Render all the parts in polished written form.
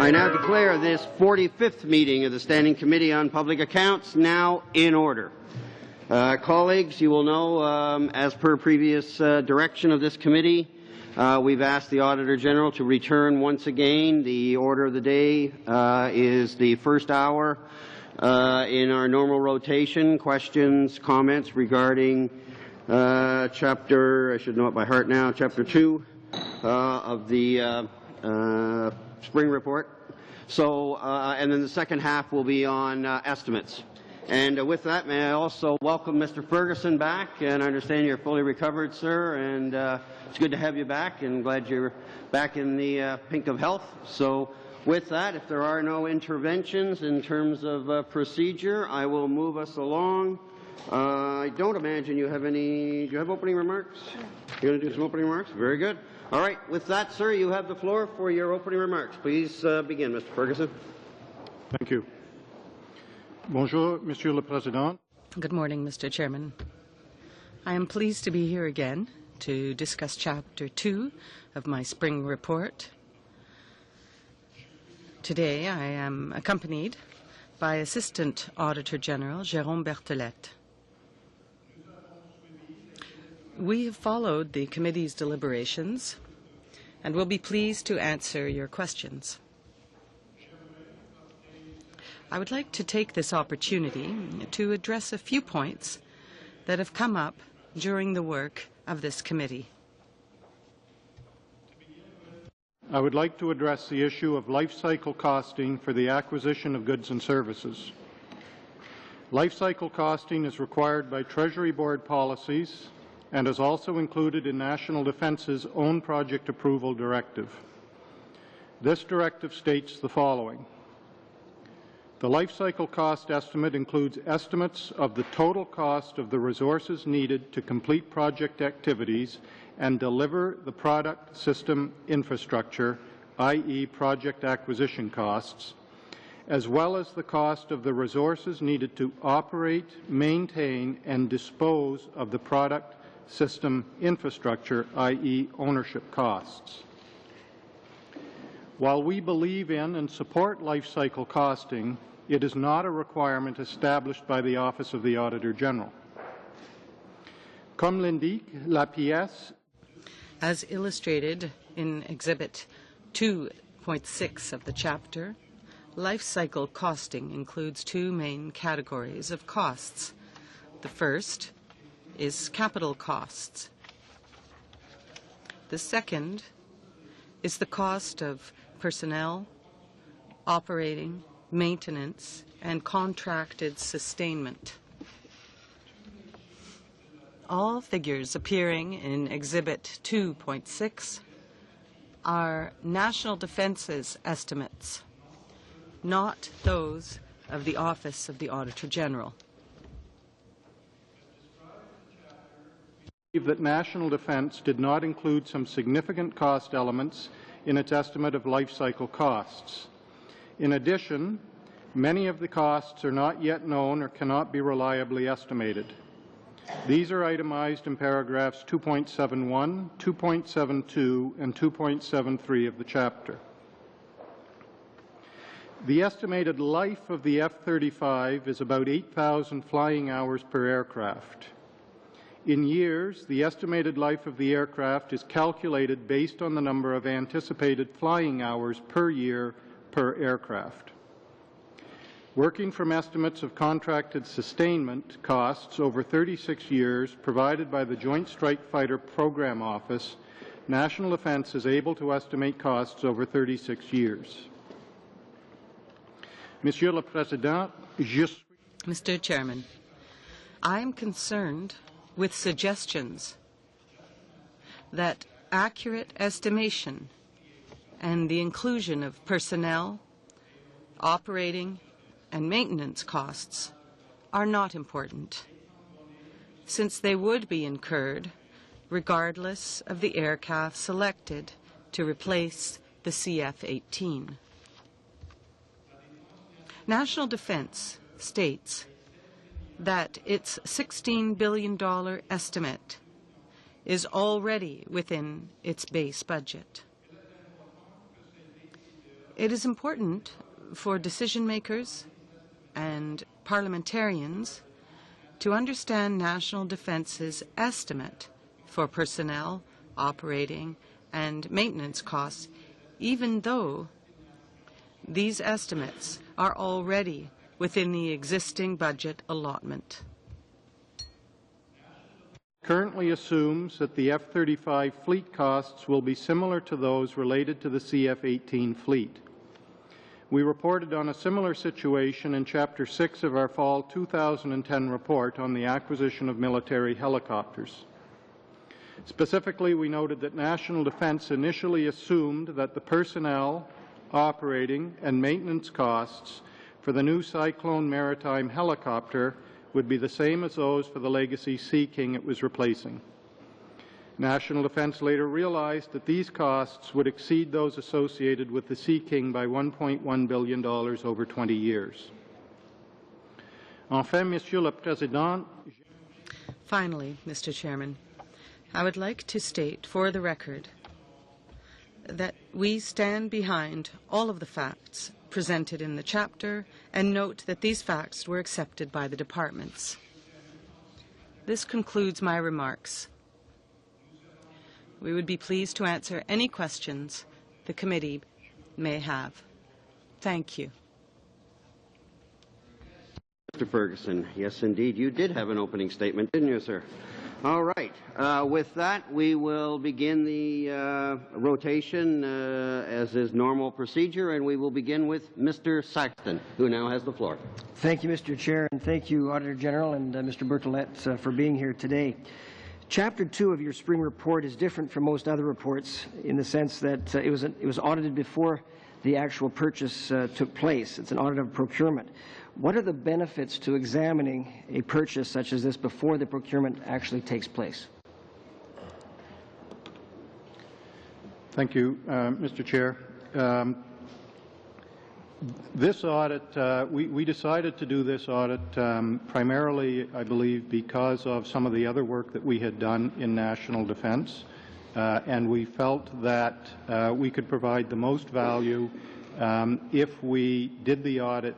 I now declare this 45th meeting of the Standing Committee on Public Accounts now in order. Colleagues, you will know, as per previous direction of this committee, we've asked the Auditor General to return once again. The order of the day is the first hour in our normal rotation, questions, comments regarding chapter, I should know it by heart now, chapter 2 of the spring report. So, and then the second half will be on estimates. And with that, may I also welcome Mr. Ferguson back, and I understand you're fully recovered, sir, and it's good to have you back, and glad you're back in the pink of health. So with that, if there are no interventions in terms of procedure, I will move us along. I don't imagine you have any, do you have opening remarks? You're going to do some opening remarks? Very good. All right, with that, sir, you have the floor for your opening remarks. Please begin, Mr. Ferguson. Thank you. Bonjour, Monsieur le Président. Good morning, Mr. Chairman. I am pleased to be here again to discuss Chapter 2 of my spring report. Today, I am accompanied by Assistant Auditor General Jérôme Berthollet. We have followed the committee's deliberations and will be pleased to answer your questions. I would like to take this opportunity to address a few points that have come up during the work of this committee. I would like to address the issue of life cycle costing for the acquisition of goods and services. Life cycle costing is required by Treasury Board policies and is also included in National Defence's own project approval directive. This directive states the following. The life cycle cost estimate includes estimates of the total cost of the resources needed to complete project activities and deliver the product system infrastructure, i.e. project acquisition costs, as well as the cost of the resources needed to operate, maintain, and dispose of the product system infrastructure, i.e. ownership costs. While we believe in and support life cycle costing, it is not a requirement established by the Office of the Auditor General. Comme l'indique la pièce, as illustrated in Exhibit 2.6 of the chapter, life cycle costing includes two main categories of costs. The first is capital costs. The second is the cost of personnel, operating, maintenance, and contracted sustainment. All figures appearing in Exhibit 2.6 are National Defence's estimates, not those of the Office of the Auditor General. That National Defence did not include some significant cost elements in its estimate of life cycle costs. In addition, many of the costs are not yet known or cannot be reliably estimated. These are itemized in paragraphs 2.71, 2.72, and 2.73 of the chapter. The estimated life of the F-35 is about 8,000 flying hours per aircraft. In years, the estimated life of the aircraft is calculated based on the number of anticipated flying hours per year per aircraft. Working from estimates of contracted sustainment costs over 36 years provided by the Joint Strike Fighter Program Office, National Defence is able to estimate costs over 36 years. Monsieur le Président, Mr. Chairman, I am concerned with suggestions that accurate estimation and the inclusion of personnel, operating, and maintenance costs are not important, since they would be incurred regardless of the aircraft selected to replace the CF-18. National Defence states that its $16 billion estimate is already within its base budget. It is important for decision makers and parliamentarians to understand National Defence's estimate for personnel, operating, and maintenance costs, even though these estimates are already within the existing budget allotment. Currently assumes that the F-35 fleet costs will be similar to those related to the CF-18 fleet. We reported on a similar situation in Chapter 6 of our Fall 2010 report on the acquisition of military helicopters. Specifically, we noted that National Defence initially assumed that the personnel, operating, and maintenance costs for the new Cyclone maritime helicopter would be the same as those for the legacy Sea King it was replacing. National Defence later realized that these costs would exceed those associated with the Sea King by $1.1 billion over 20 years. Enfin, Monsieur le Président. Finally, Mr. Chairman, I would like to state for the record that we stand behind all of the facts presented in the chapter and note that these facts were accepted by the departments. This concludes my remarks. We would be pleased to answer any questions the committee may have. Thank you. Mr. Ferguson, yes, indeed, you did have an opening statement, didn't you, sir? All right. With that, we will begin the rotation as is normal procedure, and we will begin with Mr. Saxton, who now has the floor. Thank you, Mr. Chair, and thank you, Auditor General and Mr. Bertolet, for being here today. Chapter 2 of your spring report is different from most other reports in the sense that it was audited before the actual purchase took place. It's an audit of procurement. What are the benefits to examining a purchase such as this before the procurement actually takes place? Thank you, Mr. Chair. This audit, we decided to do this audit primarily, I believe, because of some of the other work that we had done in national defense, and we felt that we could provide the most value if we did the audit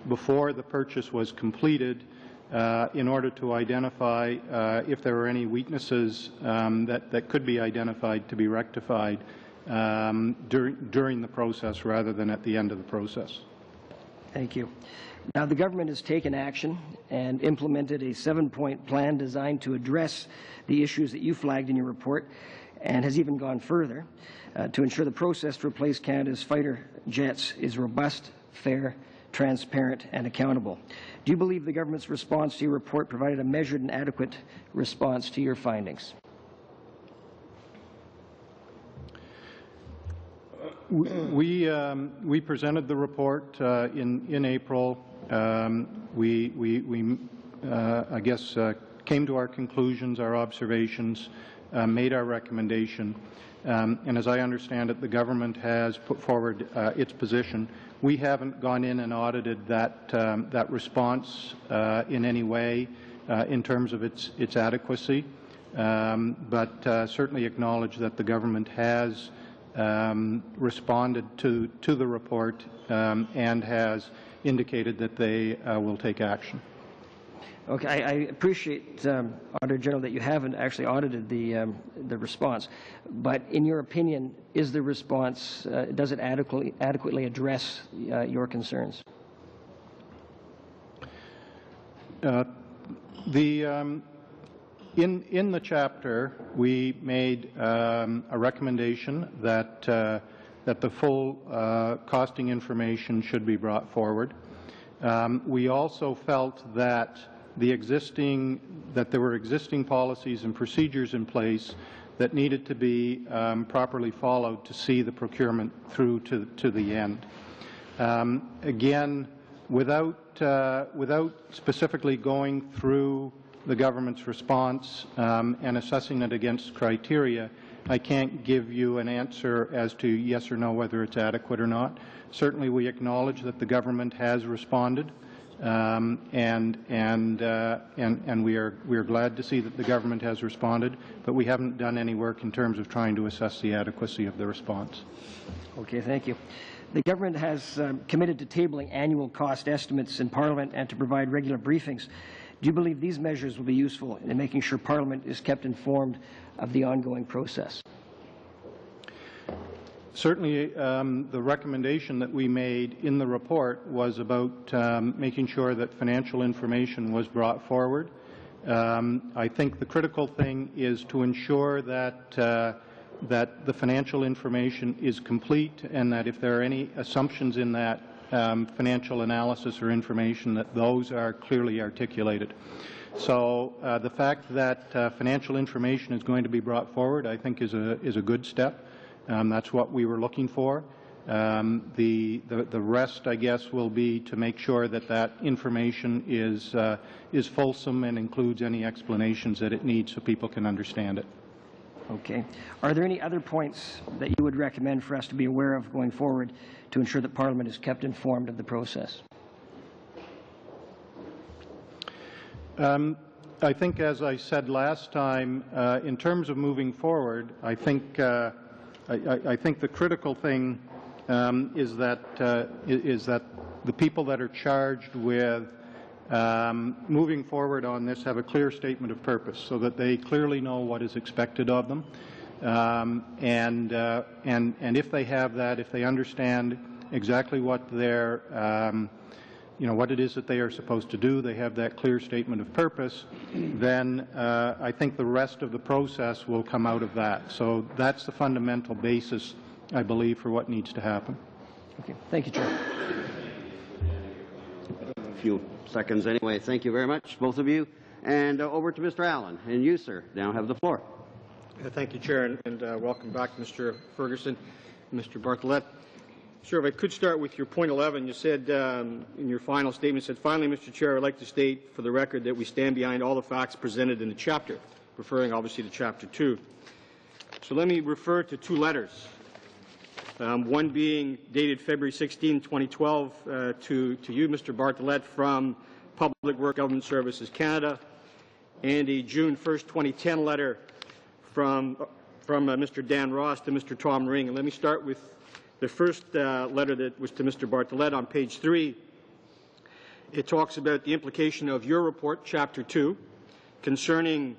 before the purchase was completed in order to identify if there were any weaknesses that could be identified to be rectified during the process rather than at the end of the process. Thank you. Now, the government has taken action and implemented a 7-point plan designed to address the issues that you flagged in your report, and has even gone further to ensure the process to replace Canada's fighter jets is robust, fair, transparent, and accountable. Do you believe the government's response to your report provided a measured and adequate response to your findings? We presented the report in April. We I guess, came to our conclusions, our observations, made our recommendation, and as I understand it, the government has put forward its position. We haven't gone in and audited that response in any way in terms of its adequacy, but certainly acknowledge that the government has responded to the report and has indicated that they will take action. Okay, I appreciate, Auditor General, that you haven't actually audited the response, but in your opinion, is the response, does it adequately address your concerns? In the chapter, we made a recommendation that the full costing information should be brought forward. We also felt that there were existing policies and procedures in place that needed to be properly followed to see the procurement through to the end. Again, without specifically going through the government's response and assessing it against criteria, I can't give you an answer as to yes or no whether it's adequate or not. Certainly we acknowledge that the government has responded and we are glad to see that the government has responded, but we haven't done any work in terms of trying to assess the adequacy of the response. Okay, thank you. The government has committed to tabling annual cost estimates in Parliament and to provide regular briefings. Do you believe these measures will be useful in making sure Parliament is kept informed of the ongoing process? Certainly, the recommendation that we made in the report was about making sure that financial information was brought forward. I think the critical thing is to ensure that that the financial information is complete, and that if there are any assumptions in that financial analysis or information, that those are clearly articulated. So the fact that financial information is going to be brought forward, I think, is a good step. That's what we were looking for. The rest, I guess, will be to make sure that that information is fulsome and includes any explanations that it needs so people can understand it. Okay. Are there any other points that you would recommend for us to be aware of going forward to ensure that Parliament is kept informed of the process? I think, as I said last time, in terms of moving forward, I think the critical thing is that the people that are charged with moving forward on this have a clear statement of purpose, so that they clearly know what is expected of them. And if they have that, if they understand exactly what their what it is that they are supposed to do, they have that clear statement of purpose, then I think the rest of the process will come out of that. So that's the fundamental basis, I believe, for what needs to happen. Okay. Thank you, Chair. A few seconds anyway. Thank you very much, both of you. And over to Mr. Allen. And you, sir, now have the floor. Thank you, Chair, and welcome back, Mr. Ferguson, Mr. Bartlett. Sure, if I could start with your point 11, you said in your final statement, finally, Mr. Chair, I'd like to state for the record that we stand behind all the facts presented in the chapter, referring obviously to Chapter 2. So let me refer to two letters, one being dated February 16, 2012, to you, Mr. Bartlett, from Public Works Government Services Canada, and a June 1, 2010 letter from Mr. Dan Ross to Mr. Tom Ring. And let me start with the first letter that was to Mr. Bartlett on page 3. It talks about the implication of your report, Chapter 2, concerning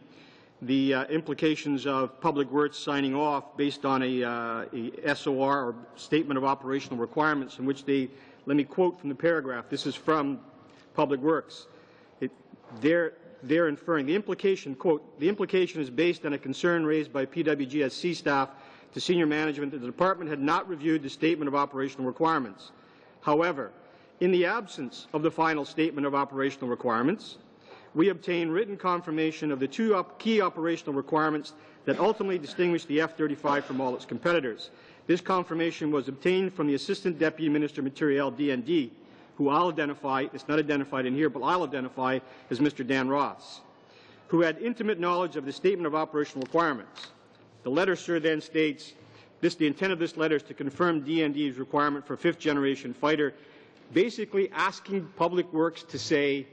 the implications of Public Works signing off based on a SOR, or Statement of Operational Requirements, in which they, let me quote from the paragraph, this is from Public Works. They're inferring the implication, quote, the implication is based on a concern raised by PWGSC staff to senior management that the department had not reviewed the Statement of Operational Requirements. However, in the absence of the final Statement of Operational Requirements, we obtained written confirmation of the two key operational requirements that ultimately distinguish the F-35 from all its competitors. This confirmation was obtained from the Assistant Deputy Minister Materiel, DND, who I'll identify, it's not identified in here, but I'll identify as Mr. Dan Ross, who had intimate knowledge of the Statement of Operational Requirements. The letter, sir, then states, the intent of this letter is to confirm DND's requirement for fifth-generation fighter, basically asking Public Works to say,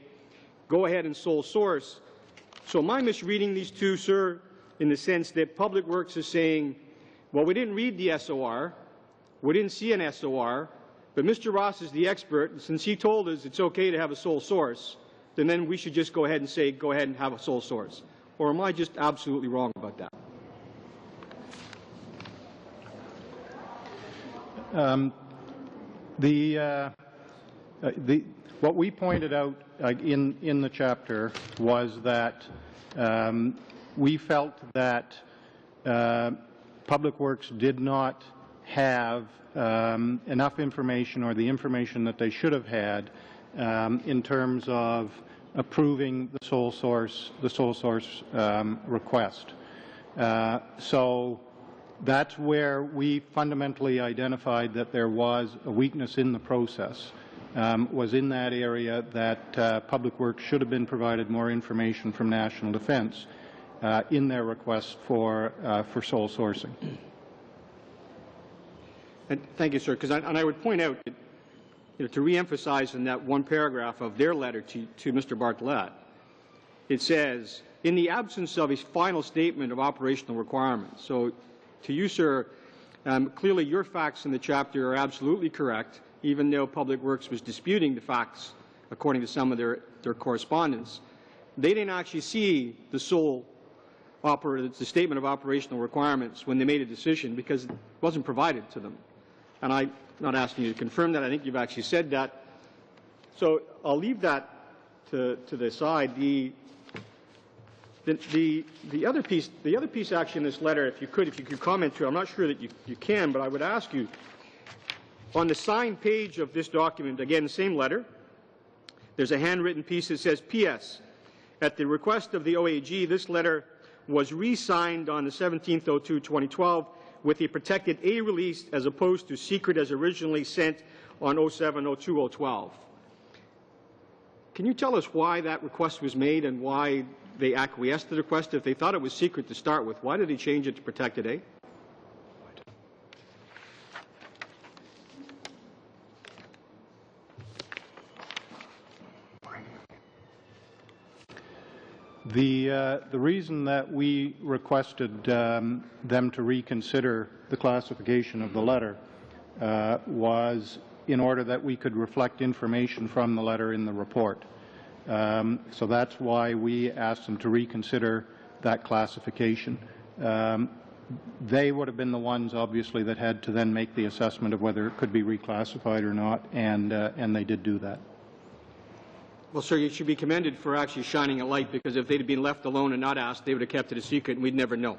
go ahead and sole source. So am I misreading these two, sir, in the sense that Public Works is saying, well, we didn't read the SOR, we didn't see an SOR, but Mr. Ross is the expert, and since he told us it's okay to have a sole source, then we should just go ahead and say, go ahead and have a sole source? Or am I just absolutely wrong about that? What we pointed out in the chapter was that we felt that Public Works did not have enough information, or the information that they should have had, in terms of approving the sole source request. So that's where we fundamentally identified that there was a weakness in the process, was in that area that Public Works should have been provided more information from National Defence in their request for sole sourcing. And thank you, sir, and I would point out that to re-emphasize in that one paragraph of their letter to Mr. Bartlett, it says, in the absence of a final statement of operational requirements. So to you, sir, clearly your facts in the chapter are absolutely correct, even though Public Works was disputing the facts according to some of their correspondence. They didn't actually see the statement of operational requirements when they made a decision because it wasn't provided to them. And I'm not asking you to confirm that. I think you've actually said that. So I'll leave that to the side. The other piece actually in this letter, if you could comment to, I'm not sure that you can, but I would ask you, on the signed page of this document, again, the same letter, there's a handwritten piece that says, P.S. At the request of the OAG, this letter was re-signed on the 17/02/2012 with a protected A release as opposed to secret as originally sent on 07/02/012. Can you tell us why that request was made and why they acquiesced to the request? If they thought it was secret to start with, why did they change it to protected A? The reason that we requested them to reconsider the classification of the letter was in order that we could reflect information from the letter in the report. So that's why we asked them to reconsider that classification. They would have been the ones, obviously, that had to then make the assessment of whether it could be reclassified or not, and they did do that. Well, sir, you should be commended for actually shining a light, because if they'd been left alone and not asked, they would have kept it a secret and we'd never know.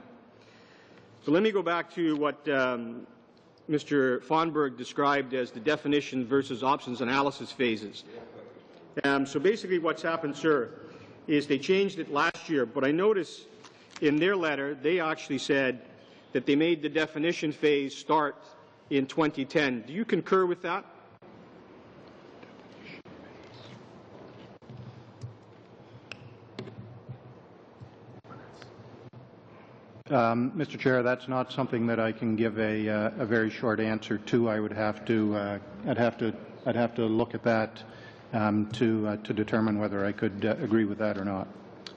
So let me go back to what Mr. Fonberg described as the definition versus options analysis phases. So basically what's happened, sir, is they changed it last year, but I notice in their letter they actually said that they made the definition phase start in 2010. Do you concur with that? Mr. Chair, that's not something that I can give a very short answer to. I would have to I'd have to look at that to determine whether I could agree with that or not.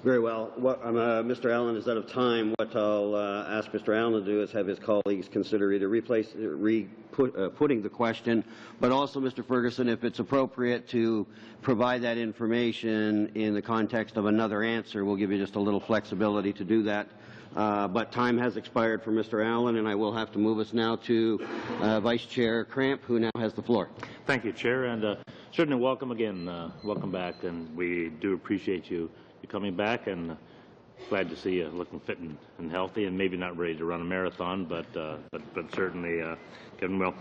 Very well. Mr. Allen is out of time. What I'll ask Mr. Allen to do is have his colleagues consider either putting the question, but also, Mr. Ferguson, if it's appropriate to provide that information in the context of another answer, we'll give you just a little flexibility to do that. But time has expired for Mr. Allen, and I will have to move us now to Vice Chair Cramp, who now has the floor. Thank you, Chair, and certainly welcome again. Welcome back, and we do appreciate you coming back, and glad to see you looking fit and healthy, and maybe not ready to run a marathon, but certainly getting well.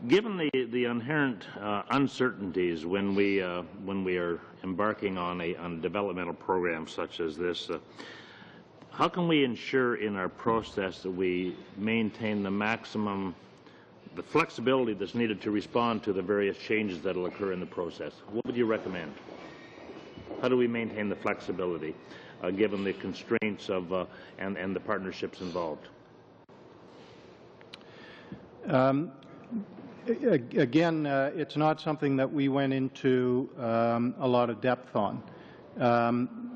Given the inherent uncertainties when we are embarking on a developmental program such as this, how can we ensure in our process that we maintain the flexibility that's needed to respond to the various changes that will occur in the process? What would you recommend? How do we maintain the flexibility given the constraints of and the partnerships involved? Again, it's not something that we went into a lot of depth on.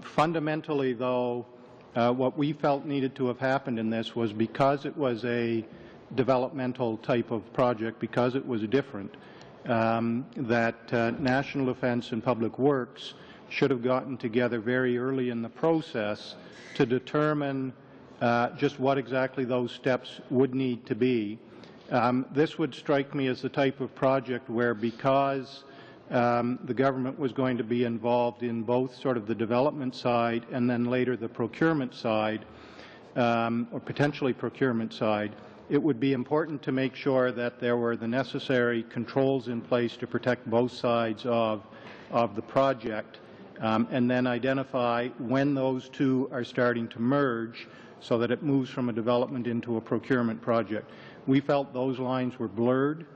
Fundamentally, though, what we felt needed to have happened in this was, because it was a developmental type of project, because it was different, that National Defence and Public Works should have gotten together very early in the process to determine just what exactly those steps would need to be. This would strike me as the type of project where, because the government was going to be involved in both sort of the development side and then later the procurement side, or potentially procurement side, it would be important to make sure that there were the necessary controls in place to protect both sides of the project, and then identify when those two are starting to merge so that it moves from a development into a procurement project. We felt those lines were blurred,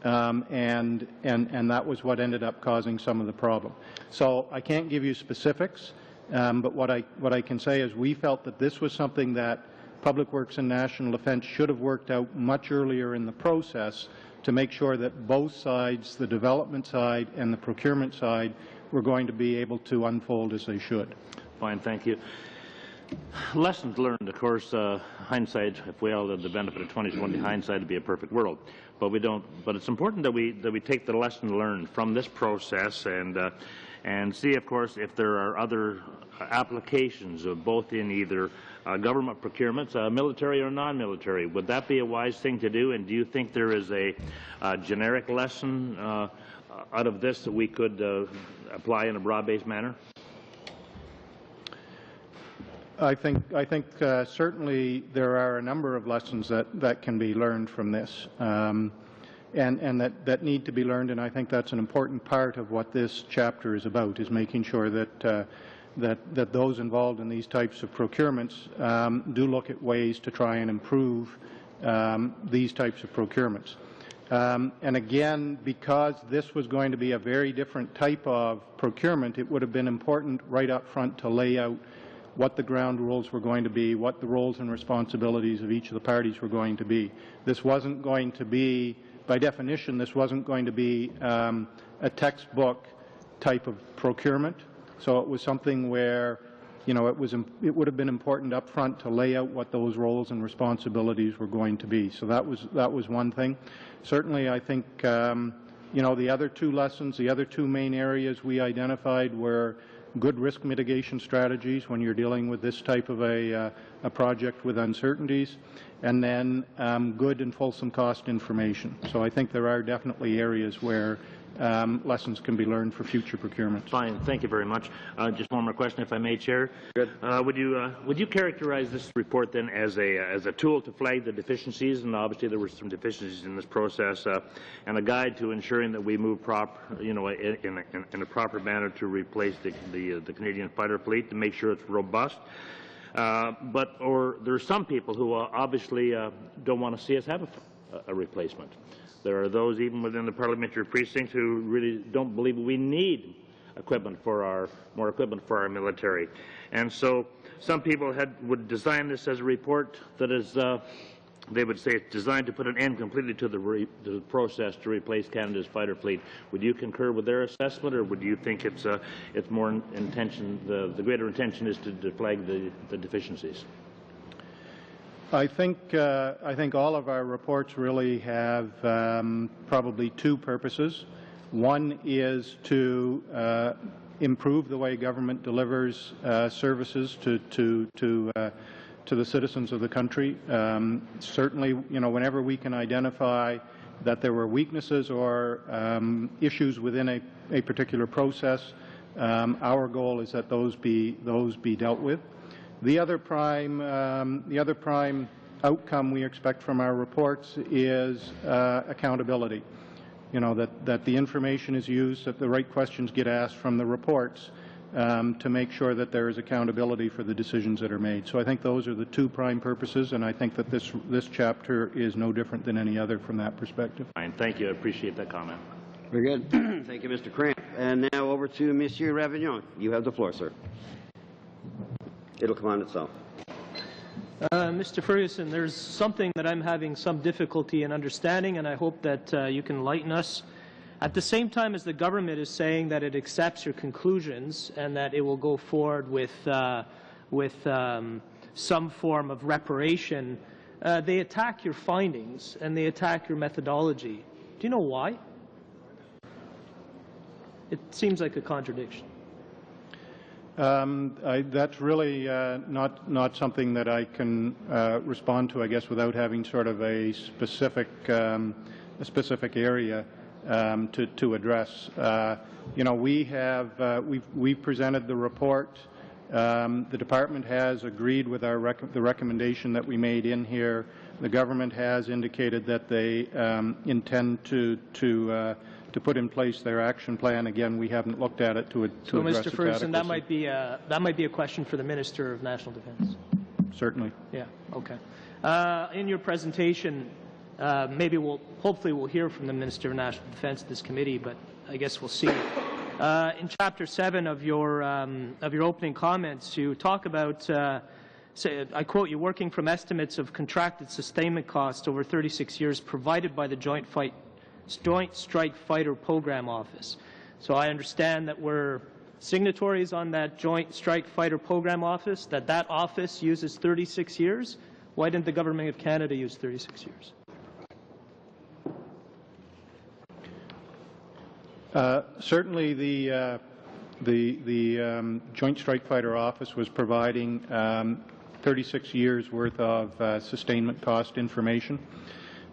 and that was what ended up causing some of the problem. So I can't give you specifics, but what I can say is we felt that this was something that Public Works and National Defence should have worked out much earlier in the process to make sure that both sides, the development side and the procurement side, were going to be able to unfold as they should. Fine, thank you. Lessons learned, of course, hindsight, if we all had the benefit of 20/20 hindsight, it'd be a perfect world. But we don't. But it's important that we take the lesson learned from this process and see, of course, if there are other applications of both in either government procurements, military or non-military. Would that be a wise thing to do? And do you think there is a generic lesson out of this that we could apply in a broad-based manner? I think certainly there are a number of lessons that can be learned from this, and that need to be learned. And I think that's an important part of what this chapter is about: is making sure that that those involved in these types of procurements do look at ways to try and improve these types of procurements. And again, because this was going to be a very different type of procurement, it would have been important right up front to lay out what the ground rules were going to be, what the roles and responsibilities of each of the parties were going to be. This wasn't going to be, by definition, this wasn't going to be a textbook type of procurement. So it was something where, you know, it would have been important up front to lay out what those roles and responsibilities were going to be. So that was one thing. Certainly, I think you know, the other two lessons, the other two main areas we identified were good risk mitigation strategies when you're dealing with this type of a project with uncertainties, and then good and fulsome cost information. So I think there are definitely areas where lessons can be learned for future procurements. Fine, thank you very much. Just one more question, if I may, Chair. Good. Would you characterize this report then as a tool to flag the deficiencies, and obviously there were some deficiencies in this process, and a guide to ensuring that we move in a proper manner to replace the Canadian fighter fleet, to make sure it's robust? Or there are some people who obviously don't want to see us have a replacement. There are those even within the parliamentary precinct who really don't believe we need more equipment for our military. And so some people would design this as a report that is, they would say it's designed to put an end completely to the process to replace Canada's fighter fleet. Would you concur with their assessment, or would you think it's more intention, the greater intention is to flag the deficiencies? I think all of our reports really have probably two purposes. One is to improve the way government delivers services to the citizens of the country. Certainly, you know, whenever we can identify that there were weaknesses or issues within a particular process, our goal is that those be dealt with. The other prime outcome we expect from our reports is accountability. You know, that the information is used, that the right questions get asked from the reports to make sure that there is accountability for the decisions that are made. So I think those are the two prime purposes, and I think that this chapter is no different than any other from that perspective. Fine, thank you. I appreciate that comment. Very good. Thank you, Mr. Cramp. And now over to Monsieur Ravignon. You have the floor, sir. It'll come on itself. Mr. Ferguson, there's something that I'm having some difficulty in understanding, and I hope that you can enlighten us. At the same time as the government is saying that it accepts your conclusions and that it will go forward with some form of reparation, they attack your findings and they attack your methodology. Do you know why? It seems like a contradiction. That's really not something that I can respond to, I guess, without having sort of a specific area to address. You know, we've presented the report. The department has agreed with the recommendation that we made in here. The government has indicated that they intend to put in place their action plan. Again, we haven't looked at it to address its Mr. Ferguson, that adequacy. might be a question for the Minister of National Defence. Certainly. Yeah. Okay. In your presentation, hopefully we'll hear from the Minister of National Defence at this committee, but I guess we'll see. In Chapter 7 of your opening comments, you talk about I quote you, working from estimates of contracted sustainment costs over 36 years provided by the Joint Strike Fighter Program Office. So I understand that we're signatories on that Joint Strike Fighter Program Office, that office uses 36 years. Why didn't the Government of Canada use 36 years? Certainly the Joint Strike Fighter Office was providing 36 years worth of sustainment cost information.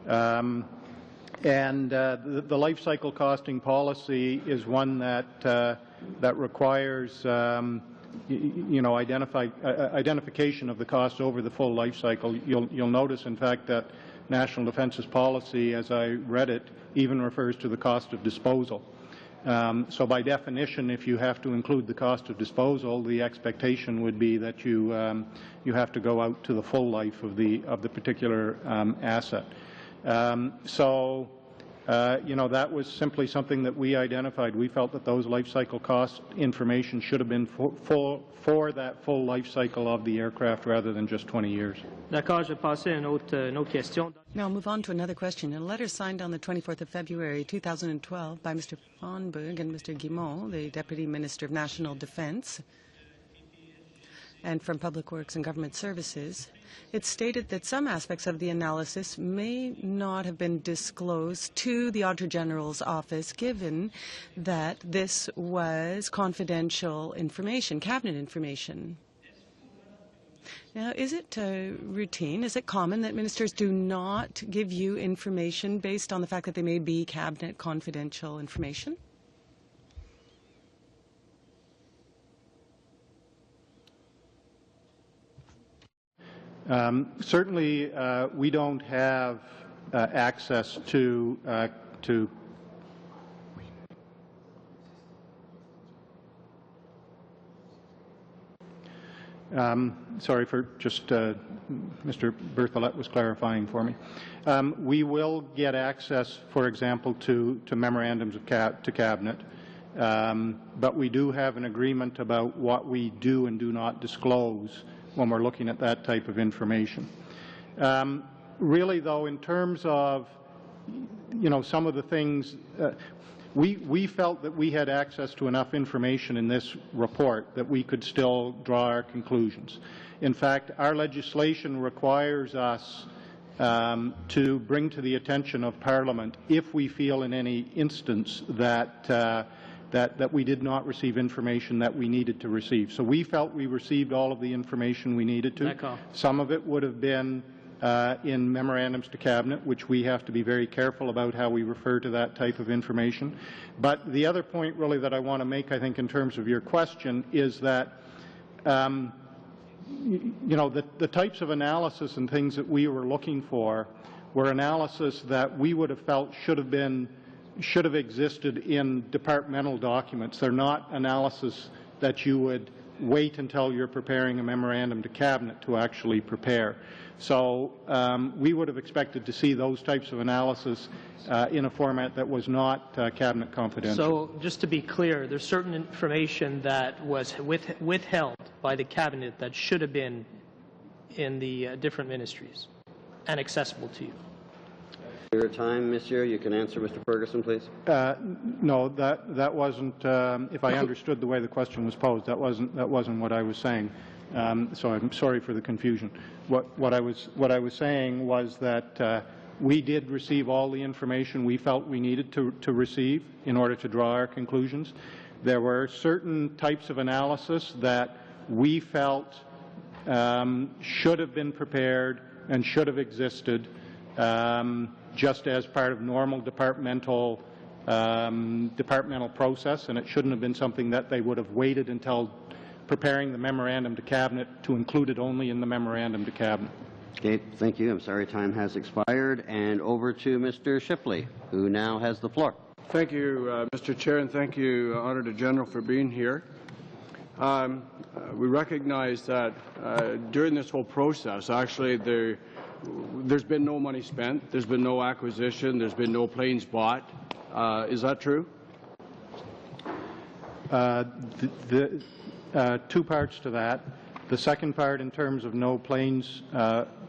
And the life cycle costing policy is one that requires identification of the cost over the full life cycle. You'll notice, in fact, that National Defence's policy, as I read it, even refers to the cost of disposal. So by definition, if you have to include the cost of disposal, the expectation would be that you have to go out to the full life of the particular asset. That was simply something that we identified. We felt that those life cycle cost information should have been for that full life cycle of the aircraft rather than just 20 years. D'accord, je passe à une autre question. Now I'll move on to another question. In a letter signed on the 24th of February 2012 by Mr. Fonberg and Mr. Guimont, the Deputy Minister of National Defence, and from Public Works and Government Services, it stated that some aspects of the analysis may not have been disclosed to the Auditor General's office, given that this was confidential information, cabinet information. Now, is it routine, is it common that ministers do not give you information based on the fact that they may be cabinet confidential information? Certainly, we don't have access to sorry for just Mr. Berthelot was clarifying for me. We will get access, for example, to memorandums to Cabinet, but we do have an agreement about what we do and do not disclose when we're looking at that type of information. Really, though, in terms of some of the things, we felt that we had access to enough information in this report that we could still draw our conclusions. In fact, our legislation requires us to bring to the attention of Parliament if we feel in any instance that that we did not receive information that we needed to receive. So we felt we received all of the information we needed to. Some of it would have been in memorandums to Cabinet, which we have to be very careful about how we refer to that type of information. But the other point really that I want to make, I think, in terms of your question is that the types of analysis and things that we were looking for were analysis that we would have felt should have existed in departmental documents. They're not analysis that you would wait until you're preparing a memorandum to Cabinet to actually prepare. So we would have expected to see those types of analysis in a format that was not Cabinet confidential. So just to be clear, there's certain information that was withheld by the Cabinet that should have been in the different ministries and accessible to you. Your time, Monsieur. You can answer, Mr. Ferguson, please. No, that wasn't. If I understood the way the question was posed, that wasn't what I was saying. So I'm sorry for the confusion. What I was saying was that we did receive all the information we felt we needed to receive in order to draw our conclusions. There were certain types of analysis that we felt should have been prepared and should have existed just as part of normal departmental process, and it shouldn't have been something that they would have waited until preparing the memorandum to Cabinet to include it only in the memorandum to Cabinet. Okay, thank you. I'm sorry time has expired. And over to Mr. Shipley, who now has the floor. Thank you, Mr. Chair, and thank you, Auditor General, for being here. We recognize that during this whole process, actually, there's been no money spent, there's been no acquisition, there's been no planes bought. Is that true? Two parts to that. The second part, in terms of no planes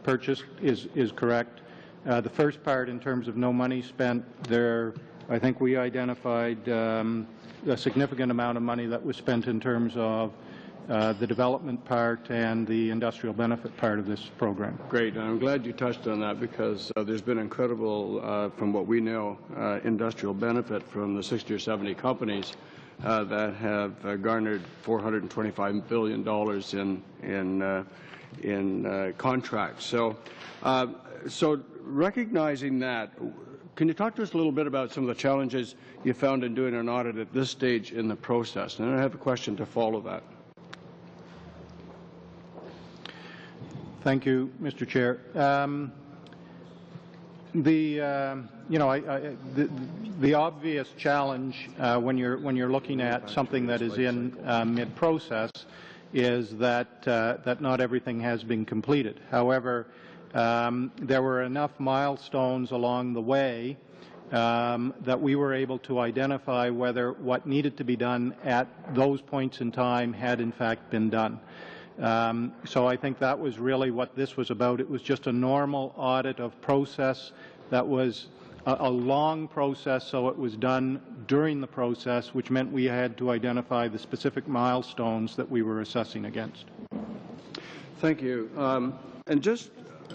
purchased, is correct. The first part, in terms of no money spent, I think we identified a significant amount of money that was spent in terms of the development part and the industrial benefit part of this program. Great. I'm glad you touched on that because there's been incredible, from what we know, industrial benefit from the 60 or 70 companies that have garnered $425 billion in contracts. So recognizing that, can you talk to us a little bit about some of the challenges you found in doing an audit at this stage in the process? And I have a question to follow that. Thank you, Mr. Chair. The obvious challenge when you're looking at something that is in mid-process is that not everything has been completed. However, there were enough milestones along the way that we were able to identify whether what needed to be done at those points in time had in fact been done. So I think that was really what this was about. It was just a normal audit of process that was a long process, so it was done during the process, which meant we had to identify the specific milestones that we were assessing against. Thank you. And just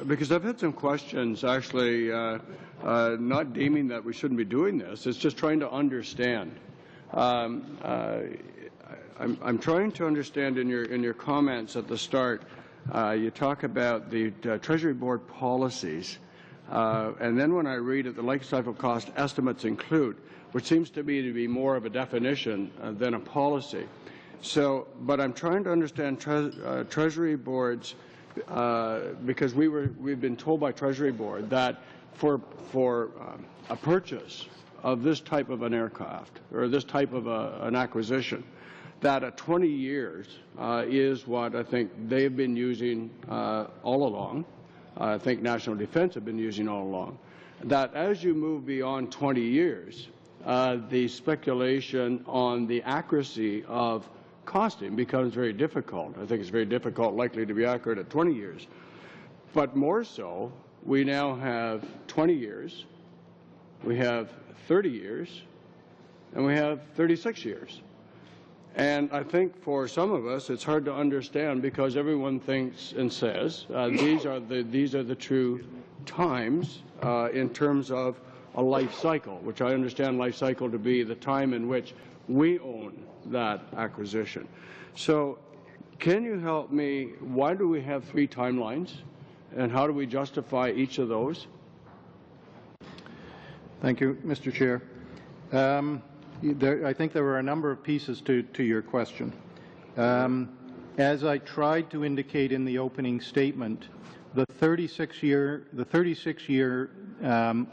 because I've had some questions, actually, not deeming that we shouldn't be doing this, it's just trying to understand. I'm trying to understand in your comments at the start, you talk about the Treasury Board policies, and then when I read it, the life cycle cost estimates include, which seems to be more of a definition than a policy. So, but I'm trying to understand Treasury Board's, because we've been told by Treasury Board that for a purchase of this type of an aircraft or this type of an acquisition, that at 20 years is what I think they've been using all along. I think National Defense have been using all along. That as you move beyond 20 years, the speculation on the accuracy of costing becomes very difficult. I think it's very difficult, likely to be accurate at 20 years. But more so, we now have 20 years, we have 30 years, and we have 36 years. And I think for some of us, it's hard to understand because everyone thinks and says these are the true times in terms of a life cycle, which I understand life cycle to be the time in which we own that acquisition. So can you help me, why do we have 3 timelines, and how do we justify each of those? Thank you, Mr. Chair. I think there were a number of pieces to your question. As I tried to indicate in the opening statement, the 36-year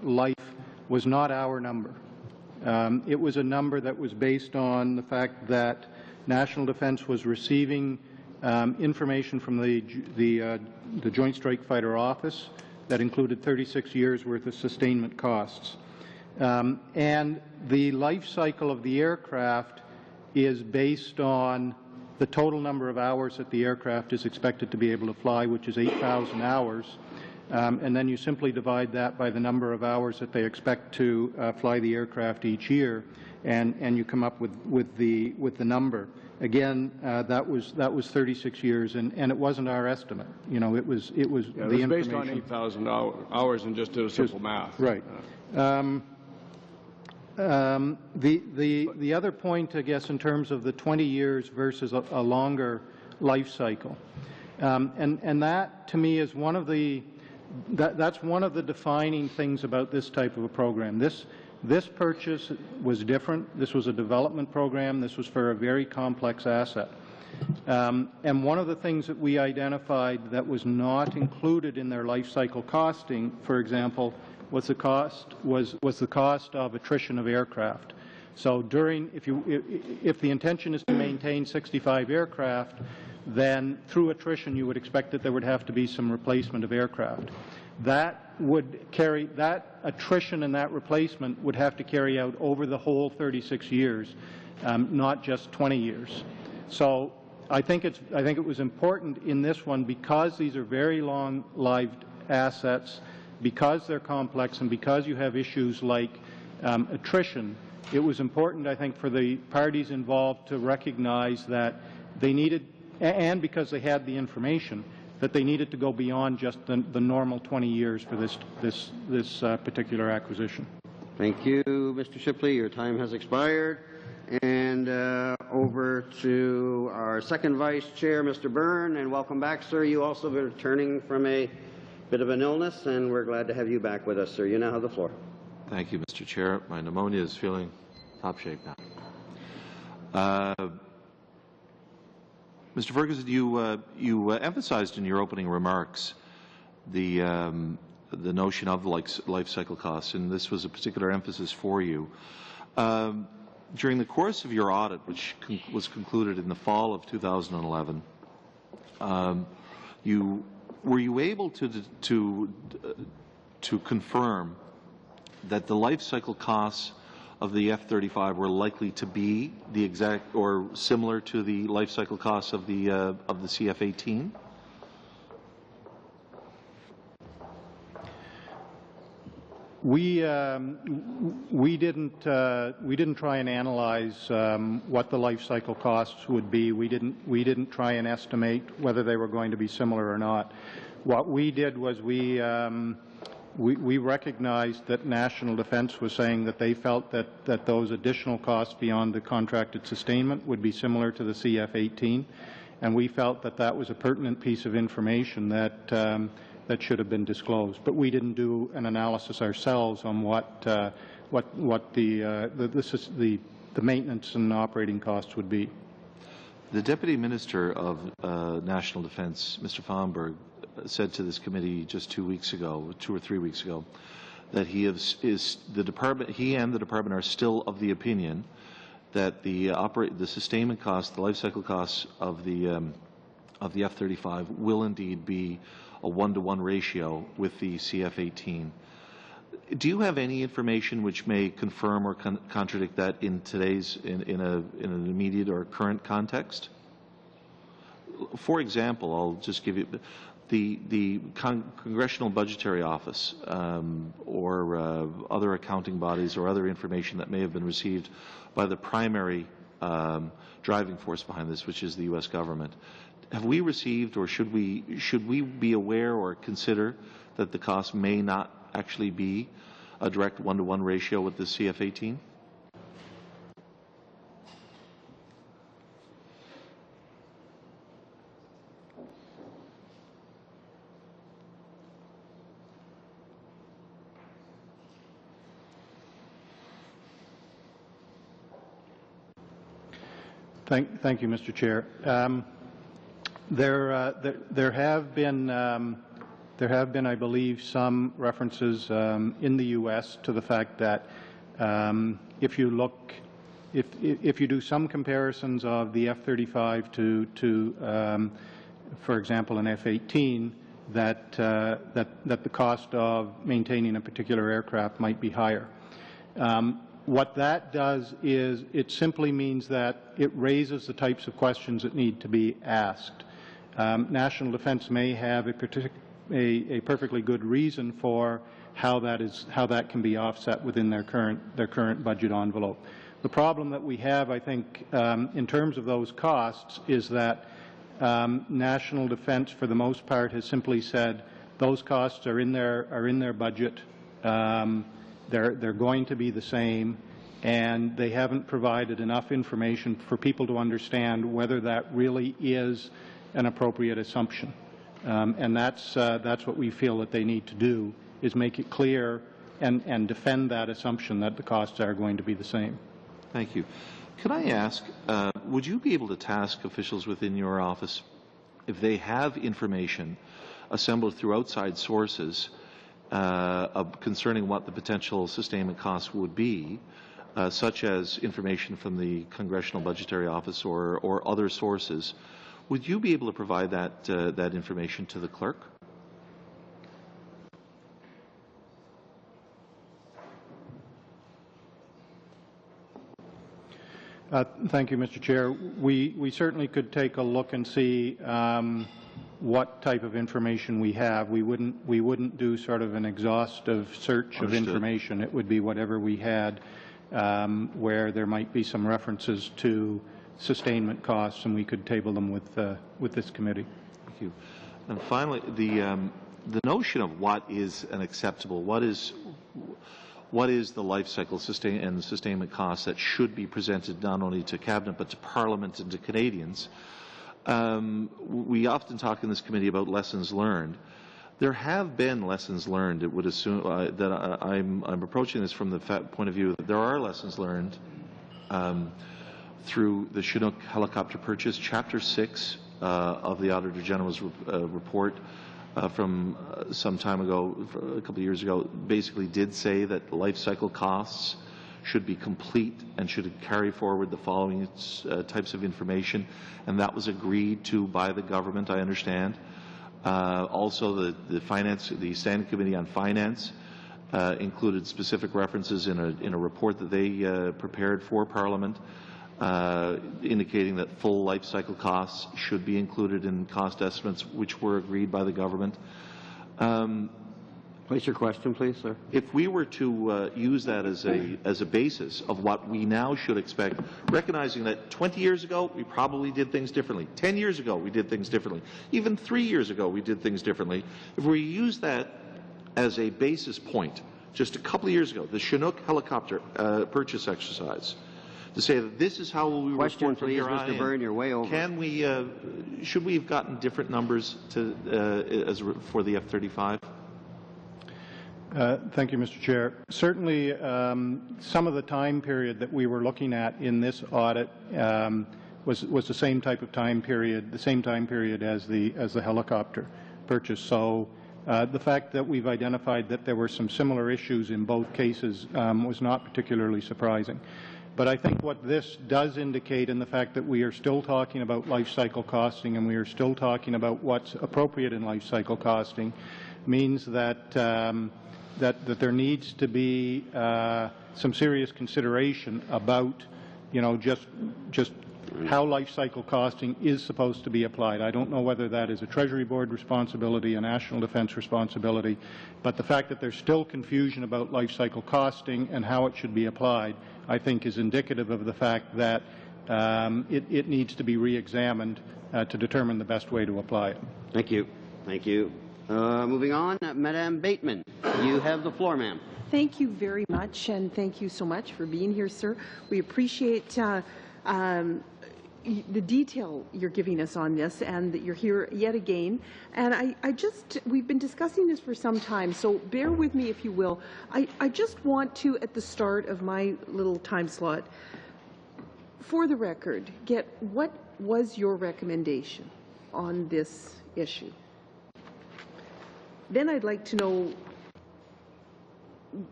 life was not our number. It was a number that was based on the fact that National Defense was receiving information from the Joint Strike Fighter Office that included 36 years' worth of sustainment costs. And the life cycle of the aircraft is based on the total number of hours that the aircraft is expected to be able to fly, which is 8,000 hours. And then you simply divide that by the number of hours that they expect to fly the aircraft each year, and you come up with the number. Again, that was 36 years, and it wasn't our estimate. You know, it was the information. It was based on 8,000 hours and just did a simple math. Right. The other point, I guess, in terms of the 20 years versus a longer life cycle, and that to me is one of the that's one of the defining things about this type of a program. This purchase was different. This was a development program. This was for a very complex asset. And one of the things that we identified that was not included in their life cycle costing, for example, was the cost of attrition of aircraft. So if the intention is to maintain 65 aircraft, then through attrition you would expect that there would have to be some replacement of aircraft. That attrition and that replacement would have to carry out over the whole 36 years, not just 20 years. So I think it was important in this one because these are very long-lived assets, because they're complex, and because you have issues like attrition. It was important, I think, for the parties involved to recognize that they needed, and because they had the information, that they needed to go beyond just the normal 20 years for this particular acquisition. Thank you, Mr. Shipley. Your time has expired. And over to our second vice chair, Mr. Byrne, and welcome back, sir. You also been returning from a bit of an illness, and we're glad to have you back with us, sir. You now have the floor. Thank you, Mr. Chair. My pneumonia is feeling top shape now. Mr. Ferguson, you emphasized in your opening remarks the notion of life cycle costs, and this was a particular emphasis for you. During the course of your audit, which was concluded in the fall of 2011, were you able to confirm that the life cycle costs of the F-35 were likely to be the exact or similar to the life cycle costs of the CF-18? We didn't try and analyze what the life cycle costs would be. We didn't try and estimate whether they were going to be similar or not. What we did was we recognized that National Defence was saying that they felt that those additional costs beyond the contracted sustainment would be similar to the CF-18, and we felt that that was a pertinent piece of information that that should have been disclosed. But we didn't do an analysis ourselves on what the maintenance and operating costs would be. The Deputy Minister of National Defence, Mr. Fomberg, said to this committee just 2 or 3 weeks ago, that he and the department are still of the opinion that the sustainment costs, the life cycle costs of the F-35 will indeed be a 1-to-1 ratio with the CF-18. Do you have any information which may confirm or contradict that in today's in an immediate or current context? For example, I'll just give you the Congressional Budgetary Office or other accounting bodies or other information that may have been received by the primary driving force behind this, which is the U.S. government. Have we received, or should we be aware or consider that the cost may not actually be a direct 1-to-1 ratio with the CF-18? Thank you, Mr. Chair. There have been, I believe, some references in the U.S. to the fact that if you do some comparisons of the F-35 to for example, an F-18, that the cost of maintaining a particular aircraft might be higher. What that does is it simply means that it raises the types of questions that need to be asked. National Defence may have a perfectly good reason for how that can be offset within their current budget envelope. The problem that we have, I think, in terms of those costs, is that National Defence, for the most part, has simply said those costs are in their budget. They're going to be the same, and they haven't provided enough information for people to understand whether that really is an appropriate assumption. And that's what we feel that they need to do, is make it clear and defend that assumption that the costs are going to be the same. Thank you. Could I ask, would you be able to task officials within your office, if they have information assembled through outside sources concerning what the potential sustainment costs would be, such as information from the Congressional Budgetary Office or other sources, would you be able to provide that information to the clerk? Thank you, Mr. Chair. We certainly could take a look and see what type of information we have. We wouldn't do sort of an exhaustive search of information. It would be whatever we had where there might be some references to sustainment costs, and we could table them with this committee. Thank you. And finally, the notion of what is an acceptable, what is the life cycle and the sustainment costs that should be presented not only to Cabinet but to Parliament and to Canadians. We often talk in this committee about lessons learned. There have been lessons learned. It would assume that I'm approaching this from the point of view that there are lessons learned through the Chinook helicopter purchase. Chapter 6 of the Auditor General's report from some time ago, a couple of years ago, basically did say that life cycle costs should be complete and should carry forward the following types of information, and that was agreed to by the government, I understand. Also, the Standing Committee on Finance included specific references in a report that they prepared for Parliament, indicating that full life cycle costs should be included in cost estimates, which were agreed by the government. Place your question, please, sir. If we were to use that as a basis of what we now should expect, recognizing that 20 years ago we probably did things differently, 10 years ago we did things differently, even 3 years ago we did things differently, if we use that as a basis point, just a couple of years ago, the Chinook helicopter purchase exercise, to say that this is how we question, report from please, here on Mr. Byrne. You're way over. Can we? Should we have gotten different numbers for the F-35? Thank you, Mr. Chair. Certainly, some of the time period that we were looking at in this audit was the same type of time period, the same time period as the helicopter purchase. So the fact that we've identified that there were some similar issues in both cases was not particularly surprising. But I think what this does indicate, in the fact that we are still talking about life cycle costing and we are still talking about what's appropriate in life cycle costing, means that that there needs to be some serious consideration about, just how life cycle costing is supposed to be applied. I don't know whether that is a Treasury Board responsibility, a National Defence responsibility, but the fact that there's still confusion about life cycle costing and how it should be applied, I think, is indicative of the fact that it needs to be re-examined to determine the best way to apply it. Thank you. Thank you. Moving on, Madame Bateman, you have the floor, ma'am. Thank you very much, and thank you so much for being here, sir. We appreciate the detail you're giving us on this, and that you're here yet again. And we've been discussing this for some time, so bear with me if you will. I just want to, at the start of my little time slot, for the record, get what was your recommendation on this issue? Then I'd like to know,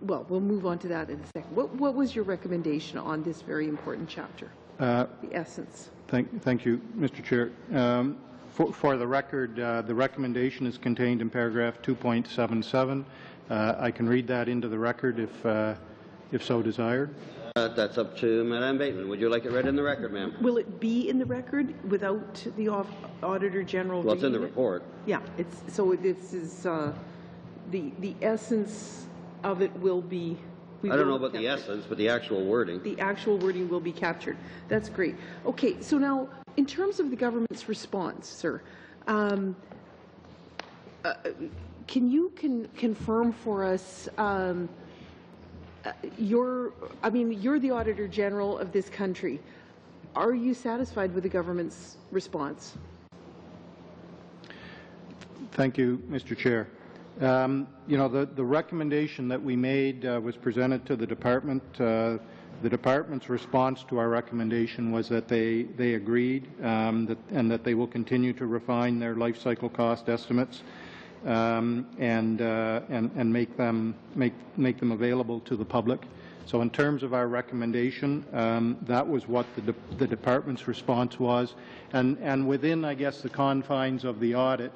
well, we'll move on to that in a second. What was your recommendation on this very important chapter, the essence? Thank you, Mr. Chair. For the record, the recommendation is contained in paragraph 2.77. I can read that into the record if so desired. That's up to Madame Bateman. Would you like it read in the record, ma'am? Will it be in the record without the Auditor General? Well, it's in the report. Yeah, this is the essence of it will be. I don't know about the essence, but the actual wording. The actual wording will be captured. That's great. Okay, so now in terms of the government's response, sir, can you confirm for us? You're the Auditor General of this country. Are you satisfied with the government's response? Thank you, Mr. Chair. The recommendation that we made was presented to the department. The department's response to our recommendation was that they agreed and that they will continue to refine their life cycle cost estimates and make them available to the public. So in terms of our recommendation, that was what the department's response was, and within, I guess, the confines of the audit,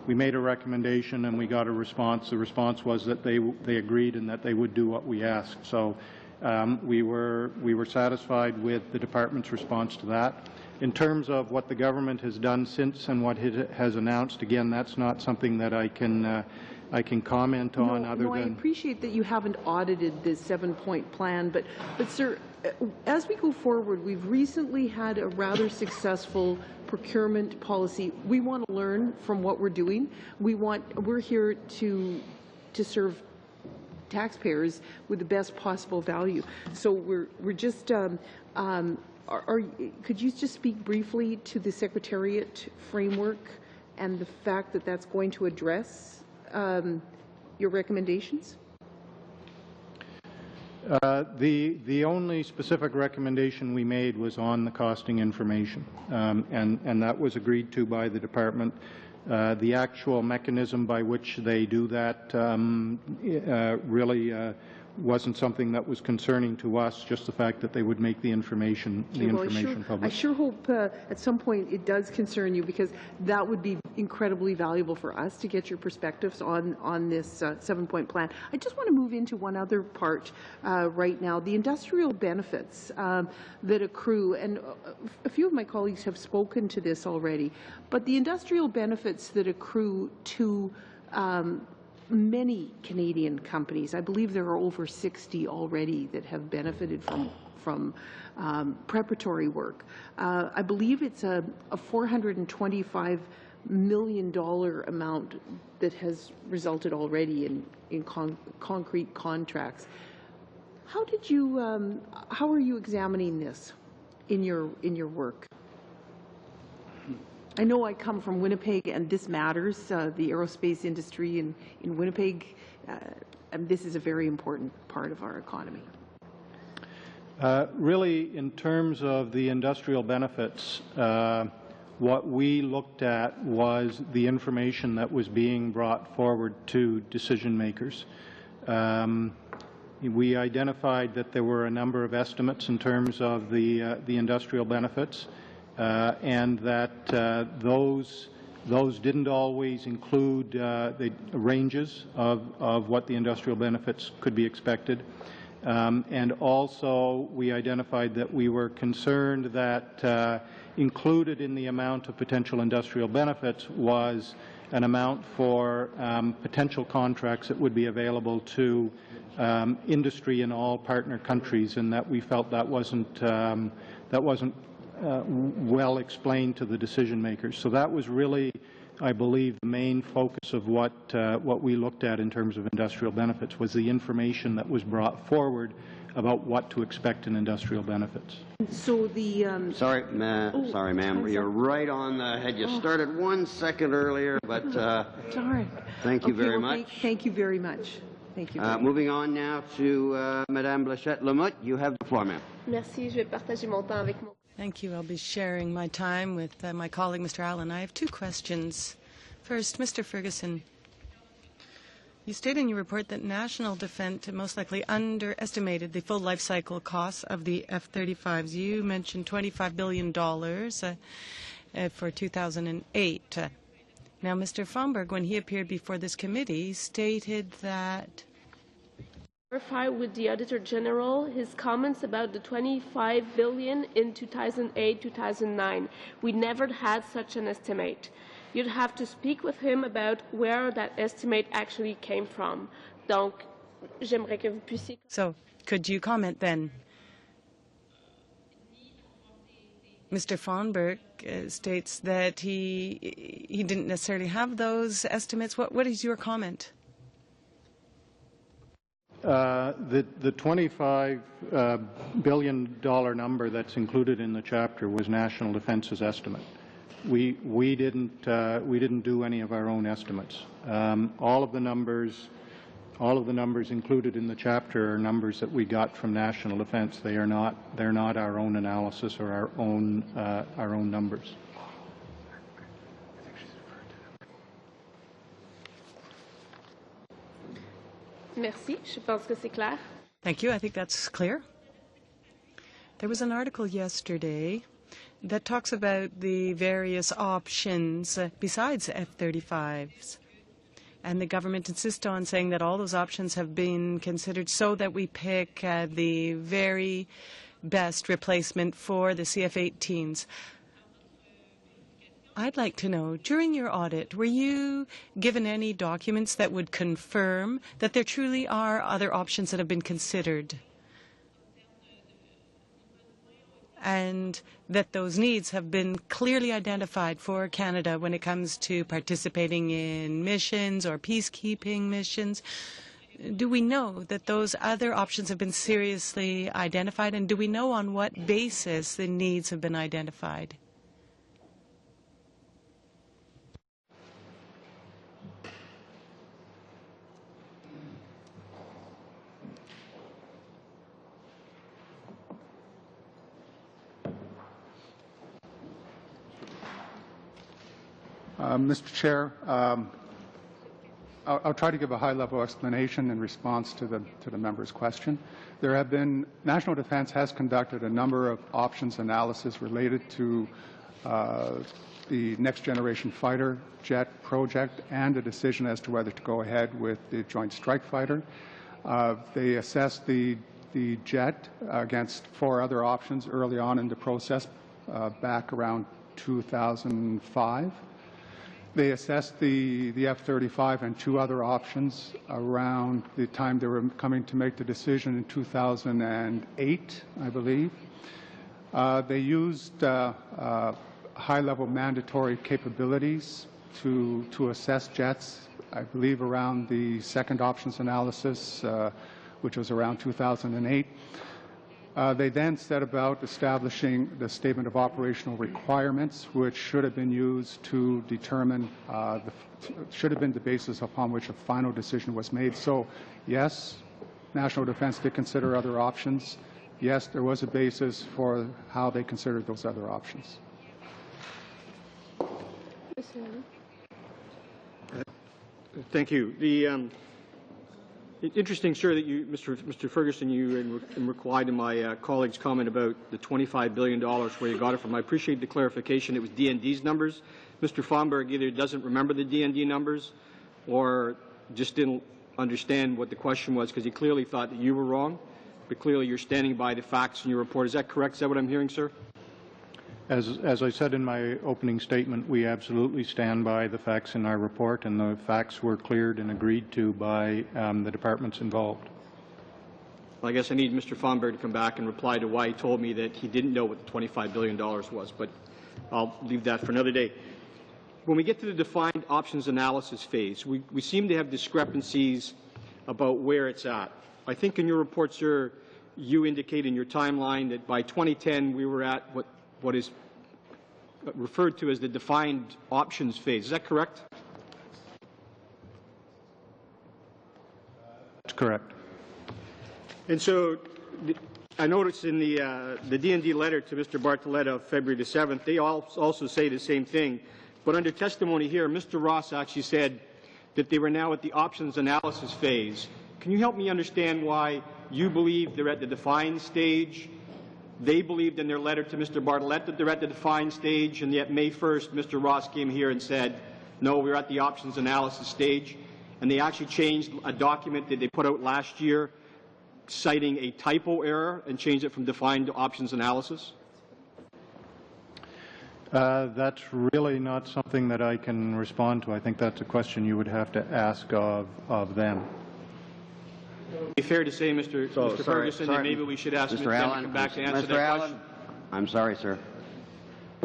we made a recommendation and we got a response. The response was that they agreed and that they would do what we asked. So We were satisfied with the department's response to that. In terms of what the government has done since and what it has announced, again, that's not something that I can comment on other than... I appreciate that you haven't audited this 7-point plan, but sir, as we go forward, we've recently had a rather successful procurement policy. We want to learn from what we're doing. We're here to serve taxpayers with the best possible value. So we're just could you just speak briefly to the Secretariat framework and the fact that that's going to address your recommendations? The only specific recommendation we made was on the costing information, and that was agreed to by the department. The actual mechanism by which they do that really wasn't something that was concerning to us, just the fact that they would make the information public. I sure hope at some point it does concern you, because that would be incredibly valuable for us to get your perspectives on this 7-point plan. I just want to move into one other part right now, the industrial benefits that accrue, and a few of my colleagues have spoken to this already, but the industrial benefits that accrue to many Canadian companies. I believe there are over 60 already that have benefited from preparatory work. I believe it's a $425 million amount that has resulted already in concrete contracts. How are you examining this in your work? I know I come from Winnipeg, and this matters, the aerospace industry in Winnipeg, and this is a very important part of our economy. Really, in terms of the industrial benefits, what we looked at was the information that was being brought forward to decision makers. We identified that there were a number of estimates in terms of the industrial benefits. And that those didn't always include the ranges of what the industrial benefits could be expected. And also we identified that we were concerned that included in the amount of potential industrial benefits was an amount for potential contracts that would be available to industry in all partner countries, and that we felt that wasn't well explained to the decision makers. So that was really, I believe, the main focus of what we looked at in terms of industrial benefits, was the information that was brought forward about what to expect in industrial benefits. So the sorry, ma'am, you're right on the head. You started 1 second earlier, but sorry. Thank you very much. Thank you very much. Thank you. Moving on now to Madame Blachette-Lamotte. You have the floor, ma'am. Merci. Je vais partager mon temps avec mon... Thank you. I'll be sharing my time with my colleague, Mr. Allen. I have two questions. First, Mr. Ferguson, you state in your report that National Defence most likely underestimated the full life cycle costs of the F-35s. You mentioned $25 billion for 2008. Now, Mr. Fomberg, when he appeared before this committee, stated that... Verify with the Auditor General his comments about the $25 billion in 2008-2009. We never had such an estimate. You'd have to speak with him about where that estimate actually came from. Donc, j'aimerais que vous puissiez... So, could you comment then? Mr. Fomberg states that he didn't necessarily have those estimates. What is your comment? The $25 billion number that's included in the chapter was National Defence's estimate. We didn't do any of our own estimates. All of the numbers included in the chapter are numbers that we got from National Defence. They're not our own analysis or our own numbers. Merci. Je pense que c'est clair. Thank you. I think that's clear. There was an article yesterday that talks about the various options besides F-35s. And the government insists on saying that all those options have been considered so that we pick the very best replacement for the CF-18s. I'd like to know, during your audit, were you given any documents that would confirm that there truly are other options that have been considered and that those needs have been clearly identified for Canada when it comes to participating in missions or peacekeeping missions? Do we know that those other options have been seriously identified, and do we know on what basis the needs have been identified? Mr. Chair, I'll try to give a high-level explanation in response to the member's question. There have been, National Defence has conducted a number of options analysis related to the Next Generation Fighter Jet project and a decision as to whether to go ahead with the Joint Strike Fighter. They assessed the jet against 4 other options early on in the process back around 2005. They assessed the F-35 and 2 other options around the time they were coming to make the decision in 2008, I believe. They used high-level mandatory capabilities to assess jets, I believe around the second options analysis, which was around 2008. They then set about establishing the Statement of Operational Requirements, which should have been used to determine, should have been the basis upon which a final decision was made. So, yes, National Defence did consider other options. Yes, there was a basis for how they considered those other options. Thank you. Interesting, sir, that you, Mr. Ferguson, you in reply to my colleague's comment about the $25 billion where you got it from. I appreciate the clarification. It was DND's numbers. Mr. Fomberg either doesn't remember the DND numbers or just didn't understand what the question was because he clearly thought that you were wrong, but clearly you're standing by the facts in your report. Is that correct? Is that what I'm hearing, sir? As I said in my opening statement, we absolutely stand by the facts in our report, and the facts were cleared and agreed to by the departments involved. Well, I guess I need Mr. Fomberg to come back and reply to why he told me that he didn't know what the $25 billion was, but I'll leave that for another day. When we get to the defined options analysis phase, we seem to have discrepancies about where it's at. I think in your report, sir, you indicate in your timeline that by 2010 we were at what is referred to as the defined options phase. Is that correct? That's correct. And so I noticed in the DND letter to Mr. Bartlett of February the 7th, they also say the same thing. But under testimony here, Mr. Ross actually said that they were now at the options analysis phase. Can you help me understand why you believe they're at the defined stage? They believed in their letter to Mr. Bartlett that they're at the defined stage, and yet May 1st, Mr. Ross came here and said, no, we're at the options analysis stage. And they actually changed a document that they put out last year citing a typo error and changed it from defined to options analysis? That's really not something that I can respond to. I think that's a question you would have to ask of them. It'd be fair to say, Mr. Ferguson, that maybe we should ask Mr. Allen to come back to answer that question. I'm sorry, sir.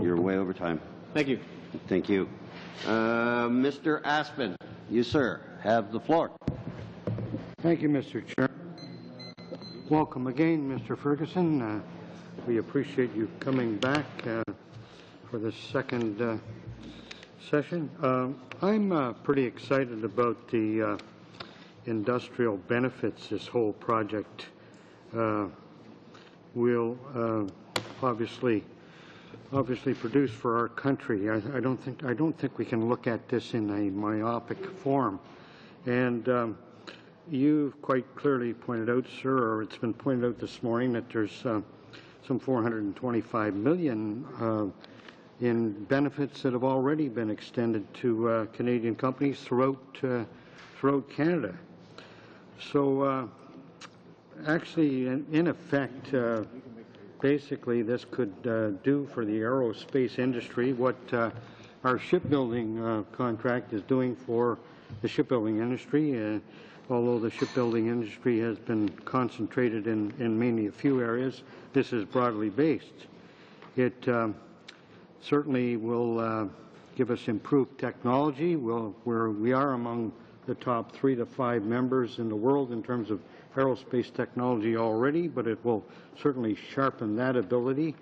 You're way over time. Thank you. Thank you. Mr. Aspen, you, sir, have the floor. Thank you, Mr. Chair. Welcome again, Mr. Ferguson. We appreciate you coming back for the second session. I'm pretty excited about the industrial benefits this whole project will obviously produce for our country. I don't think we can look at this in a myopic form. And you've quite clearly pointed out, sir, or it's been pointed out this morning, that there's some $425 million in benefits that have already been extended to Canadian companies throughout throughout Canada. So actually, in effect, basically this could do for the aerospace industry what our shipbuilding contract is doing for the shipbuilding industry. Although the shipbuilding industry has been concentrated in mainly a few areas, this is broadly based. It certainly will give us improved technology. We are among the top 3 to 5 members in the world in terms of aerospace technology already, but it will certainly sharpen that ability.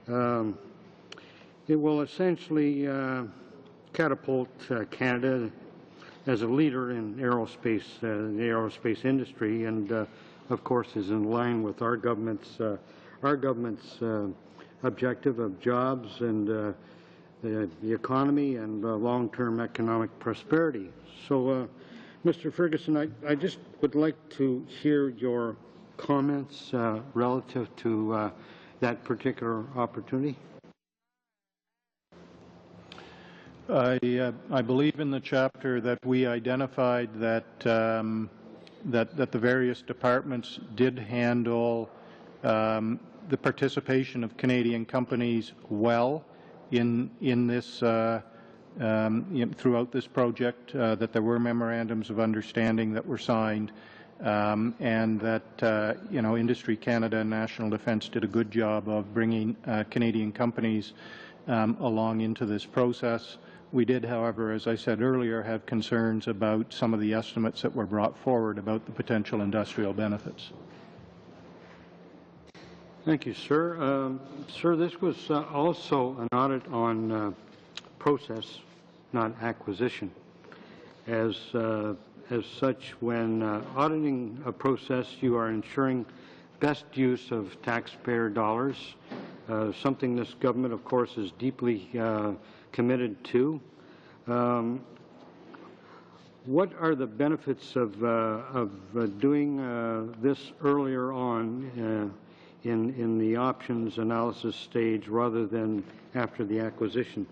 It will essentially catapult Canada as a leader in aerospace, the aerospace industry, and of course is in line with our government's objective of jobs and the economy and long-term economic prosperity. So, Mr. Ferguson, I just would like to hear your comments relative to that particular opportunity. I believe in the chapter that we identified that that the various departments did handle the participation of Canadian companies well in this throughout this project, that there were memorandums of understanding that were signed, and that Industry Canada and National Defence did a good job of bringing Canadian companies along into this process. We did, however, as I said earlier, have concerns about some of the estimates that were brought forward about the potential industrial benefits. Thank you, sir. Sir, this was also an audit on process, not acquisition. As such, when auditing a process, you are ensuring best use of taxpayer dollars, something this government, of course, is deeply committed to. What are the benefits of doing this earlier on in the options analysis stage rather than after the acquisition?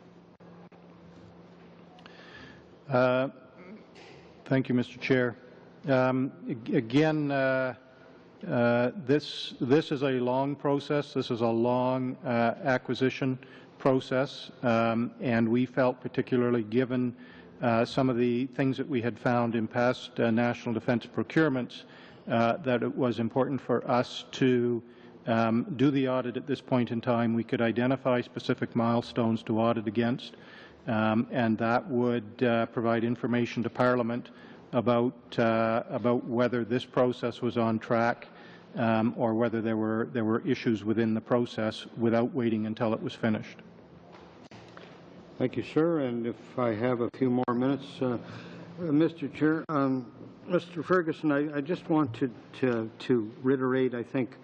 Thank you, Mr. Chair. Again, this is a long process. This is a long acquisition process, and we felt, particularly given some of the things that we had found in past national defence procurements, that it was important for us to do the audit at this point in time. We could identify specific milestones to audit against, and that would provide information to Parliament about whether this process was on track, or whether there were issues within the process without waiting until it was finished. Thank you, sir. And if I have a few more minutes, Mr. Chair, Mr. Ferguson, I just wanted to reiterate, I think,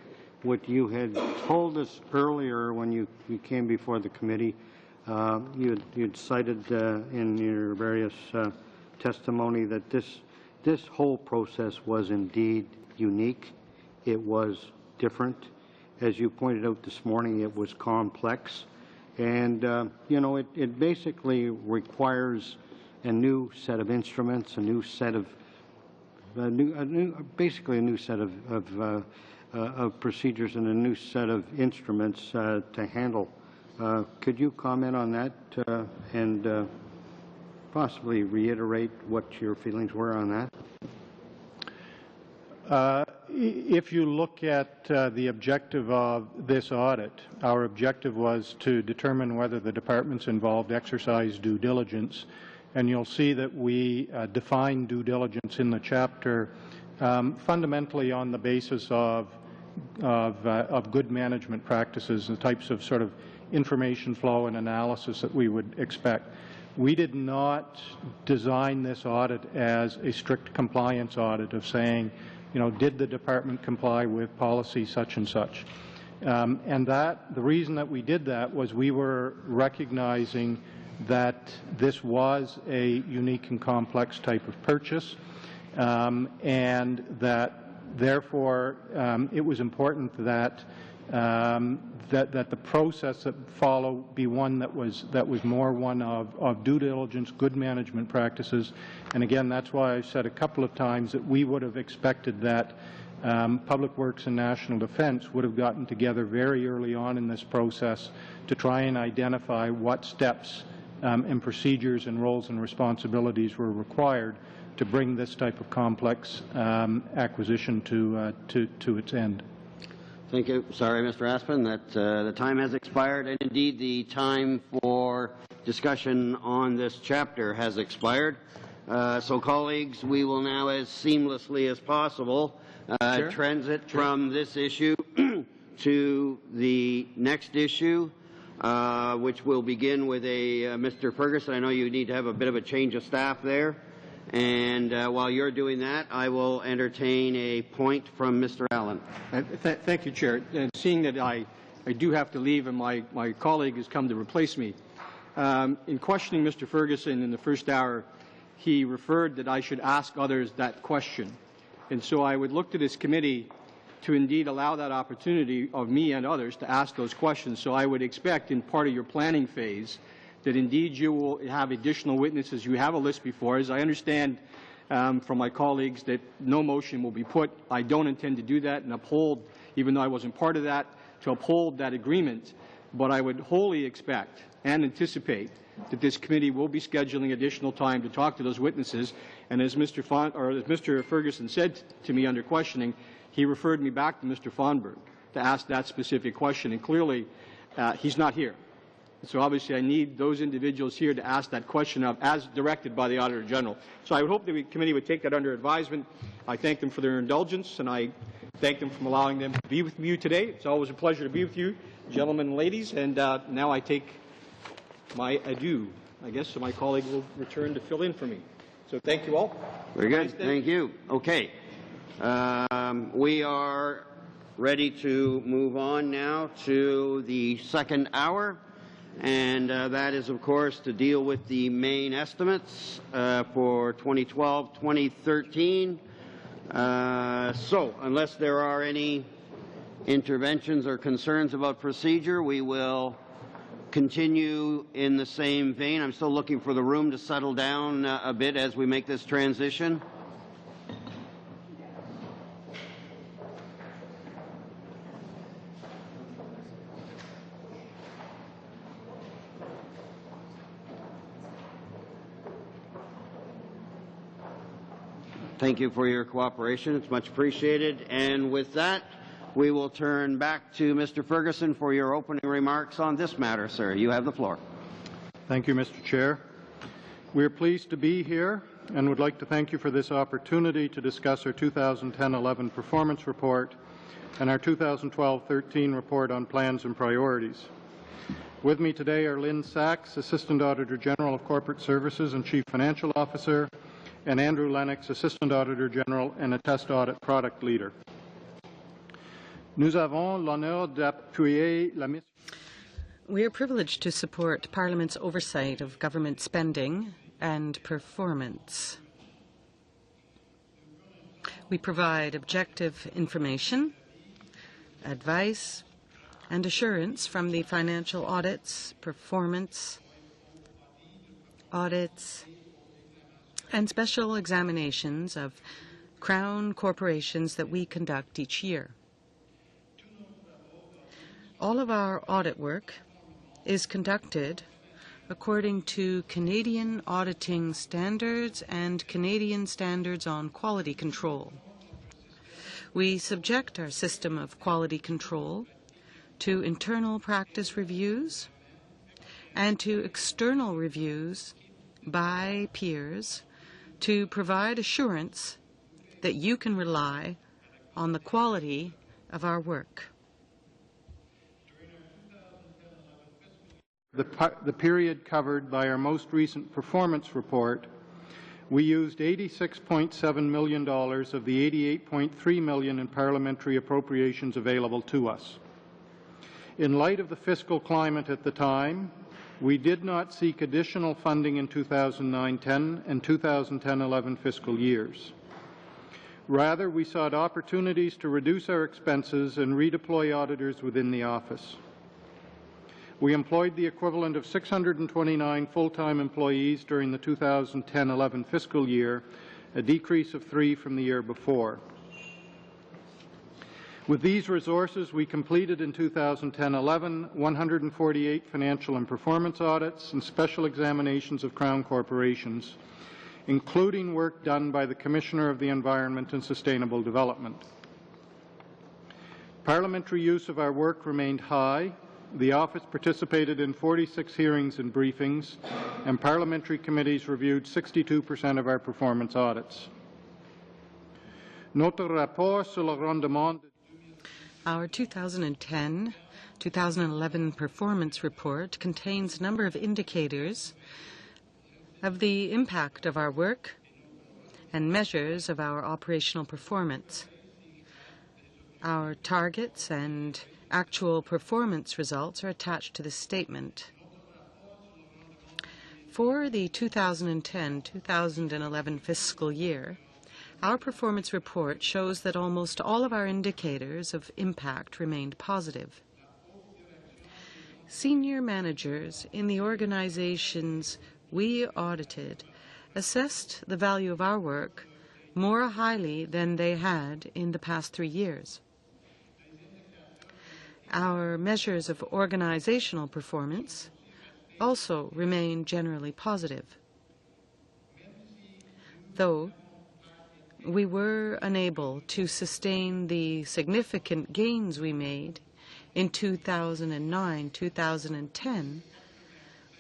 what you had told us earlier when you came before the committee. You'd cited in your various testimony that this whole process was indeed unique. It was different. As you pointed out this morning, it was complex. And, it basically requires a new set of instruments, basically a new set of procedures and a new set of instruments to handle. Could you comment on that and possibly reiterate what your feelings were on that? If you look at the objective of this audit, our objective was to determine whether the departments involved exercised due diligence, and you'll see that we define due diligence in the chapter fundamentally on the basis of good management practices, the types of sort of information flow and analysis that we would expect. We did not design this audit as a strict compliance audit of saying, did the department comply with policy such and such? And the reason that we did that was we were recognizing that this was a unique and complex type of purchase, and that therefore it was important that that the process that follow be one that was more one of due diligence, good management practices. And again, that's why I've said a couple of times that we would have expected that Public Works and National Defence would have gotten together very early on in this process to try and identify what steps and procedures and roles and responsibilities were required to bring this type of complex acquisition to its end. Thank you. Sorry, Mr. Aspen, that the time has expired, and indeed the time for discussion on this chapter has expired. So, colleagues, we will now, as seamlessly as possible, transit from this issue to the next issue, which will begin with Mr. Ferguson. I know you need to have a bit of a change of staff there. And while you're doing that, I will entertain a point from Mr. Allen. Thank you, Chair. And seeing that I do have to leave and my colleague has come to replace me, in questioning Mr. Ferguson in the first hour, he referred that I should ask others that question. And so I would look to this committee to indeed allow that opportunity of me and others to ask those questions. So I would expect in part of your planning phase that indeed you will have additional witnesses. You have a list before. As I understand from my colleagues that no motion will be put. I don't intend to do that and uphold, even though I wasn't part of that, to uphold that agreement. But I would wholly expect and anticipate that this committee will be scheduling additional time to talk to those witnesses. And as Mr. Ferguson said to me under questioning, he referred me back to Mr. Fonberg to ask that specific question. And clearly, he's not here. So obviously I need those individuals here to ask that question of, as directed by the Auditor General. So I would hope the committee would take that under advisement. I thank them for their indulgence, and I thank them for allowing them to be with you today. It's always a pleasure to be with you, gentlemen and ladies. And now I take my adieu, I guess, so my colleague will return to fill in for me. So thank you all. Very good. Thank you. Okay. We are ready to move on now to the second hour. And that is, of course, to deal with the main estimates for 2012-2013. So, unless there are any interventions or concerns about procedure, we will continue in the same vein. I'm still looking for the room to settle down a bit as we make this transition. Thank you for your cooperation. It's much appreciated. And with that, we will turn back to Mr. Ferguson for your opening remarks on this matter, sir. You have the floor. Thank you, Mr. Chair. We are pleased to be here and would like to thank you for this opportunity to discuss our 2010-11 performance report and our 2012-13 report on plans and priorities. With me today are Lynn Sachs, Assistant Auditor General of Corporate Services and Chief Financial Officer, and Andrew Lennox, Assistant Auditor General and a Test Audit Product Leader. Nous avons l'honneur d'appuyer la mission. We are privileged to support Parliament's oversight of government spending and performance. We provide objective information, advice, and assurance from the financial audits, performance audits, and special examinations of Crown corporations that we conduct each year. All of our audit work is conducted according to Canadian auditing standards and Canadian standards on quality control. We subject our system of quality control to internal practice reviews and to external reviews by peers to provide assurance that you can rely on the quality of our work. The period covered by our most recent performance report, we used $86.7 million of the $88.3 million in parliamentary appropriations available to us. In light of the fiscal climate at the time, we did not seek additional funding in 2009-10 and 2010-11 fiscal years. Rather, we sought opportunities to reduce our expenses and redeploy auditors within the office. We employed the equivalent of 629 full-time employees during the 2010-11 fiscal year, a decrease of 3 from the year before. With these resources, we completed in 2010-11 148 financial and performance audits and special examinations of Crown corporations, including work done by the Commissioner of the Environment and Sustainable Development. Parliamentary use of our work remained high. The office participated in 46 hearings and briefings, and parliamentary committees reviewed 62% of our performance audits. Notre rapport sur le rendement. Our 2010-2011 performance report contains a number of indicators of the impact of our work and measures of our operational performance. Our targets and actual performance results are attached to this statement. For the 2010-2011 fiscal year, our performance report shows that almost all of our indicators of impact remained positive. Senior managers in the organizations we audited assessed the value of our work more highly than they had in the past 3 years. Our measures of organizational performance also remain generally positive. Though we were unable to sustain the significant gains we made in 2009-2010,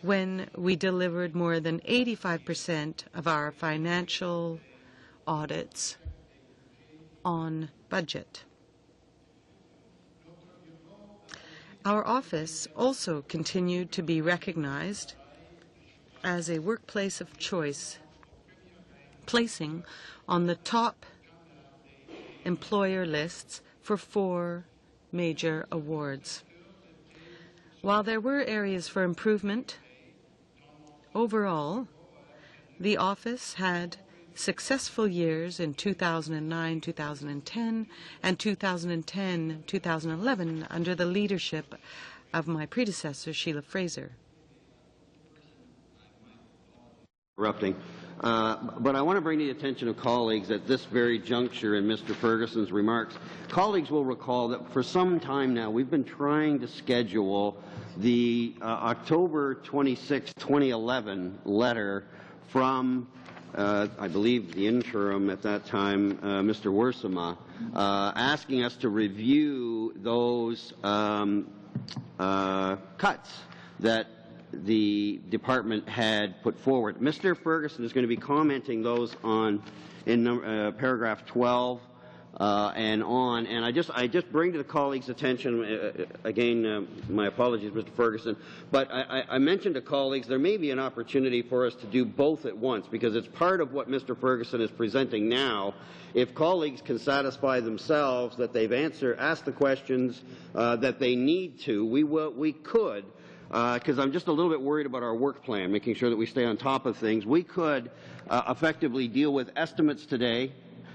when we delivered more than 85% of our financial audits on budget. Our office also continued to be recognized as a workplace of choice, placing on the top employer lists for 4 major awards. While there were areas for improvement, overall, the office had successful years in 2009-2010 and 2010-2011 under the leadership of my predecessor, Sheila Fraser. Interrupting. But I want to bring the attention of colleagues at this very juncture in Mr. Ferguson's remarks. Colleagues will recall that for some time now we've been trying to schedule the October 26, 2011 letter from I believe the interim at that time, Mr. Wursema, asking us to review those cuts that the department had put forward. Mr. Ferguson is going to be commenting those on in paragraph 12 and on. And I just bring to the colleagues' attention again. My apologies, Mr. Ferguson, but I mentioned to colleagues there may be an opportunity for us to do both at once because it's part of what Mr. Ferguson is presenting now. If colleagues can satisfy themselves that they've asked the questions that they need to, we could. Because I'm just a little bit worried about our work plan, making sure that we stay on top of things. We could effectively deal with estimates today,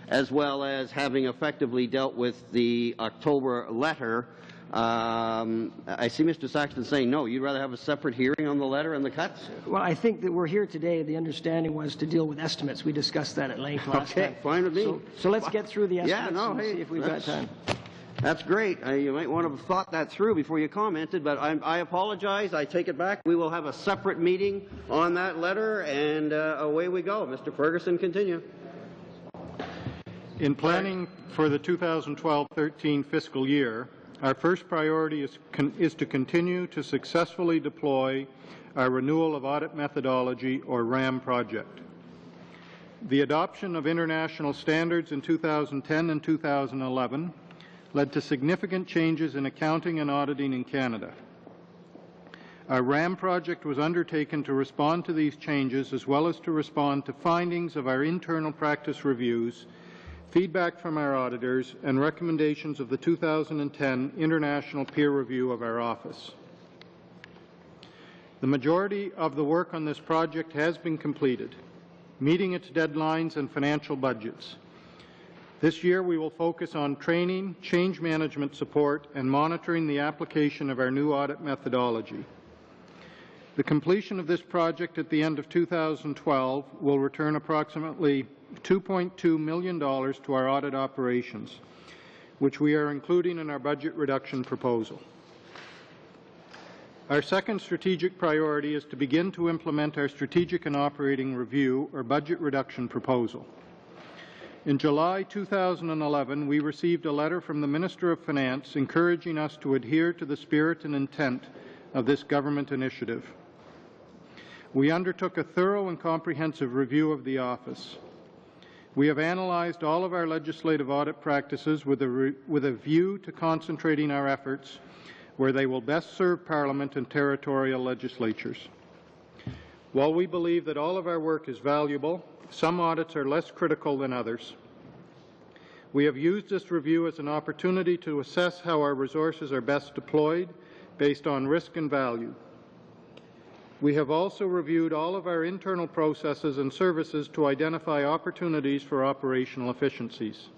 as well as having effectively dealt with the October letter. I see Mr. Saxton saying, no, you'd rather have a separate hearing on the letter and the cuts? Well, I think that we're here today. The understanding was to deal with estimates. We discussed that at length last time. Okay, fine with me. So let's get through the estimates and hey, see if we've got time. That's great. You might want to have thought that through before you commented, but I apologize. I take it back. We will have a separate meeting on that letter, and away we go. Mr. Ferguson, continue. In planning for the 2012-13 fiscal year, our first priority is to continue to successfully deploy our Renewal of Audit Methodology, or RAM, project. The adoption of international standards in 2010 and 2011 led to significant changes in accounting and auditing in Canada. Our RAM project was undertaken to respond to these changes as well as to respond to findings of our internal practice reviews, feedback from our auditors, and recommendations of the 2010 international peer review of our office. The majority of the work on this project has been completed, meeting its deadlines and financial budgets. This year, we will focus on training, change management support, and monitoring the application of our new audit methodology. The completion of this project at the end of 2012 will return approximately $2.2 million to our audit operations, which we are including in our budget reduction proposal. Our second strategic priority is to begin to implement our strategic and operating review, or budget reduction proposal. In July 2011, we received a letter from the Minister of Finance encouraging us to adhere to the spirit and intent of this government initiative. We undertook a thorough and comprehensive review of the office. We have analyzed all of our legislative audit practices with a view to concentrating our efforts where they will best serve Parliament and territorial legislatures. While we believe that all of our work is valuable, some audits are less critical than others. We have used this review as an opportunity to assess how our resources are best deployed based on risk and value. We have also reviewed all of our internal processes and services to identify opportunities for operational efficiencies.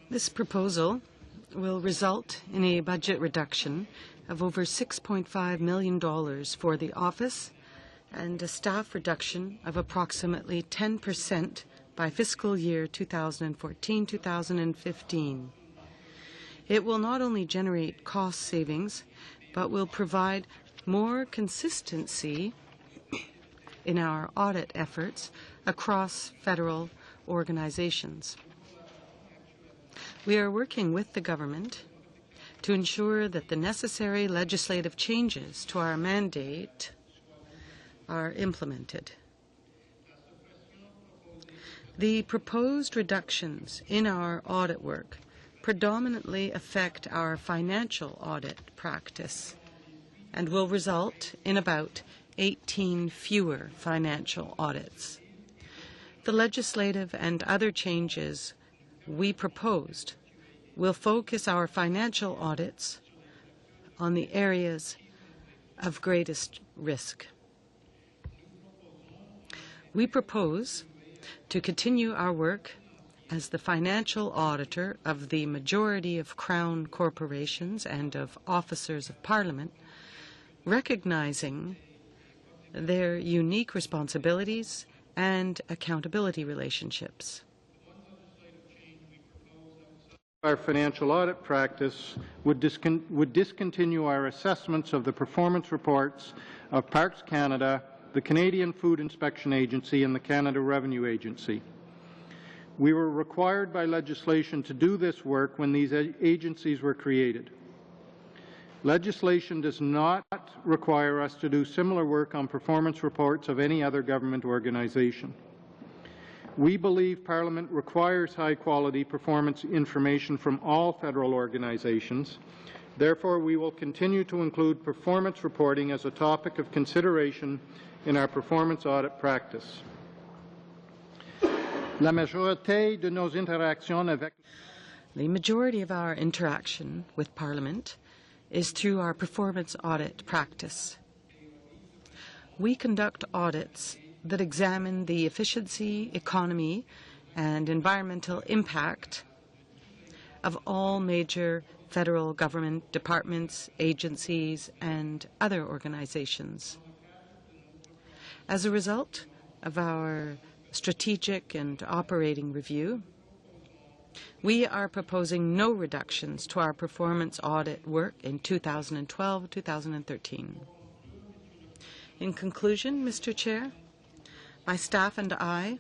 This proposal will result in a budget reduction of over $6.5 million for the office and a staff reduction of approximately 10% by fiscal year 2014-2015. It will not only generate cost savings, but will provide more consistency in our audit efforts across federal organizations. We are working with the government to ensure that the necessary legislative changes to our mandate are implemented. The proposed reductions in our audit work predominantly affect our financial audit practice and will result in about 18 fewer financial audits. The legislative and other changes we proposed will focus our financial audits on the areas of greatest risk. We propose to continue our work as the financial auditor of the majority of Crown corporations and of officers of Parliament, recognizing their unique responsibilities and accountability relationships. Our financial audit practice would discontinue our assessments of the performance reports of Parks Canada, the Canadian Food Inspection Agency, and the Canada Revenue Agency. We were required by legislation to do this work when these agencies were created. Legislation does not require us to do similar work on performance reports of any other government organization. We believe Parliament requires high-quality performance information from all federal organizations. Therefore, we will continue to include performance reporting as a topic of consideration in our performance audit practice. The majority of our interaction with Parliament is through our performance audit practice. We conduct audits that examine the efficiency, economy, and environmental impact of all major federal government departments, agencies, and other organizations. As a result of our strategic and operating review, we are proposing no reductions to our performance audit work in 2012-2013. In conclusion, Mr. Chair, my staff and I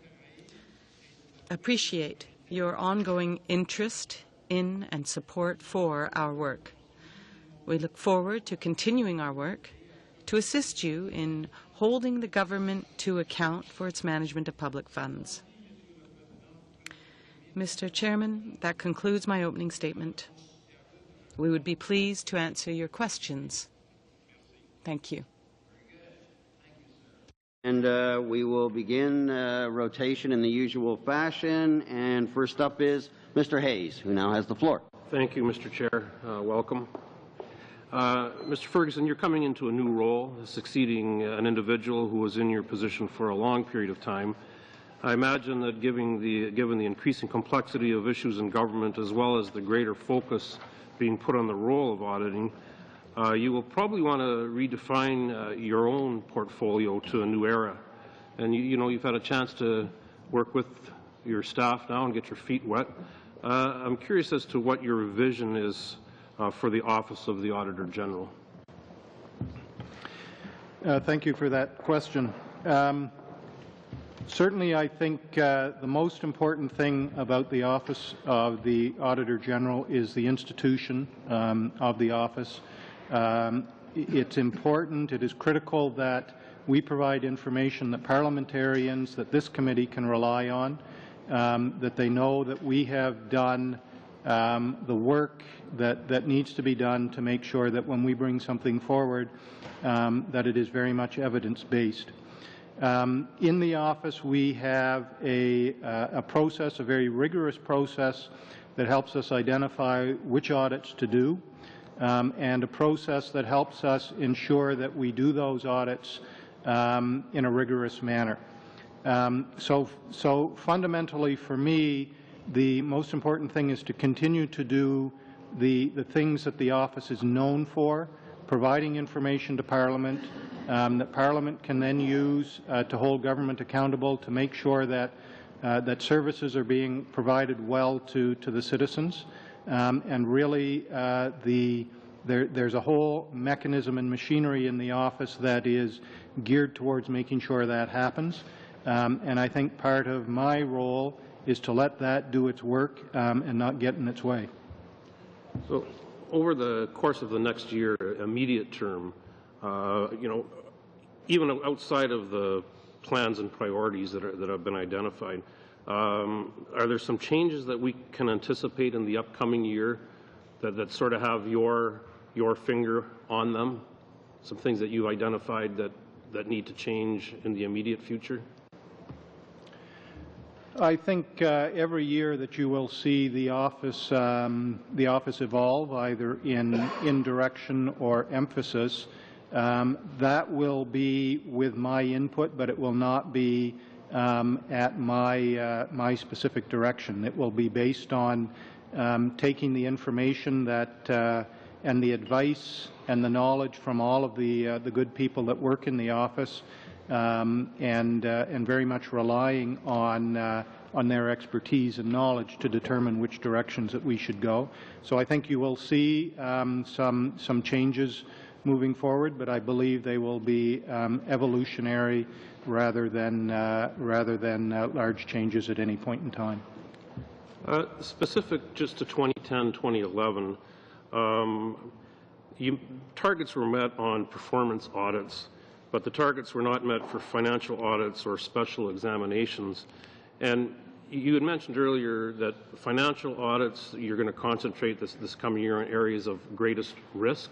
appreciate your ongoing interest in and support for our work. We look forward to continuing our work to assist you in holding the government to account for its management of public funds. Mr. Chairman, that concludes my opening statement. We would be pleased to answer your questions. Thank you. And we will begin rotation in the usual fashion. And first up is Mr. Hayes, who now has the floor. Thank you, Mr. Chair. Welcome. Mr. Ferguson, you're coming into a new role, succeeding an individual who was in your position for a long period of time. I imagine that given the increasing complexity of issues in government, as well as the greater focus being put on the role of auditing, you will probably want to redefine your own portfolio to a new era. And you've had a chance to work with your staff now and get your feet wet. I'm curious as to what your vision is for the Office of the Auditor General. Thank you for that question. Certainly, I think the most important thing about the Office of the Auditor General is the institution of the office. It's important, it is critical that we provide information that parliamentarians, that this committee can rely on, that they know that we have done the work that needs to be done to make sure that when we bring something forward, that it is very much evidence-based. In the office, we have a process, a very rigorous process that helps us identify which audits to do, and a process that helps us ensure that we do those audits in a rigorous manner. So fundamentally for me, the most important thing is to continue to do the things that the office is known for, providing information to Parliament, that Parliament can then use to hold government accountable, to make sure that services are being provided well to the citizens. And really, there's a whole mechanism and machinery in the office that is geared towards making sure that happens. And I think part of my role is to let that do its work and not get in its way. So, over the course of the next year, immediate term, even outside of the plans and priorities that have been identified, are there some changes that we can anticipate in the upcoming year that sort of have your finger on them? Some things that you've identified that need to change in the immediate future? I think every year that you will see the office evolve, either in direction or emphasis. That will be with my input, but it will not be at my specific direction. It will be based on taking the information that and the advice and the knowledge from all of the good people that work in the office, and very much relying on their expertise and knowledge to determine which directions that we should go. So I think you will see some changes moving forward, but I believe they will be evolutionary rather than large changes at any point in time. Specific just to 2010, 2011, targets were met on performance audits, but the targets were not met for financial audits or special examinations. And you had mentioned earlier that financial audits, you're going to concentrate this coming year on areas of greatest risk.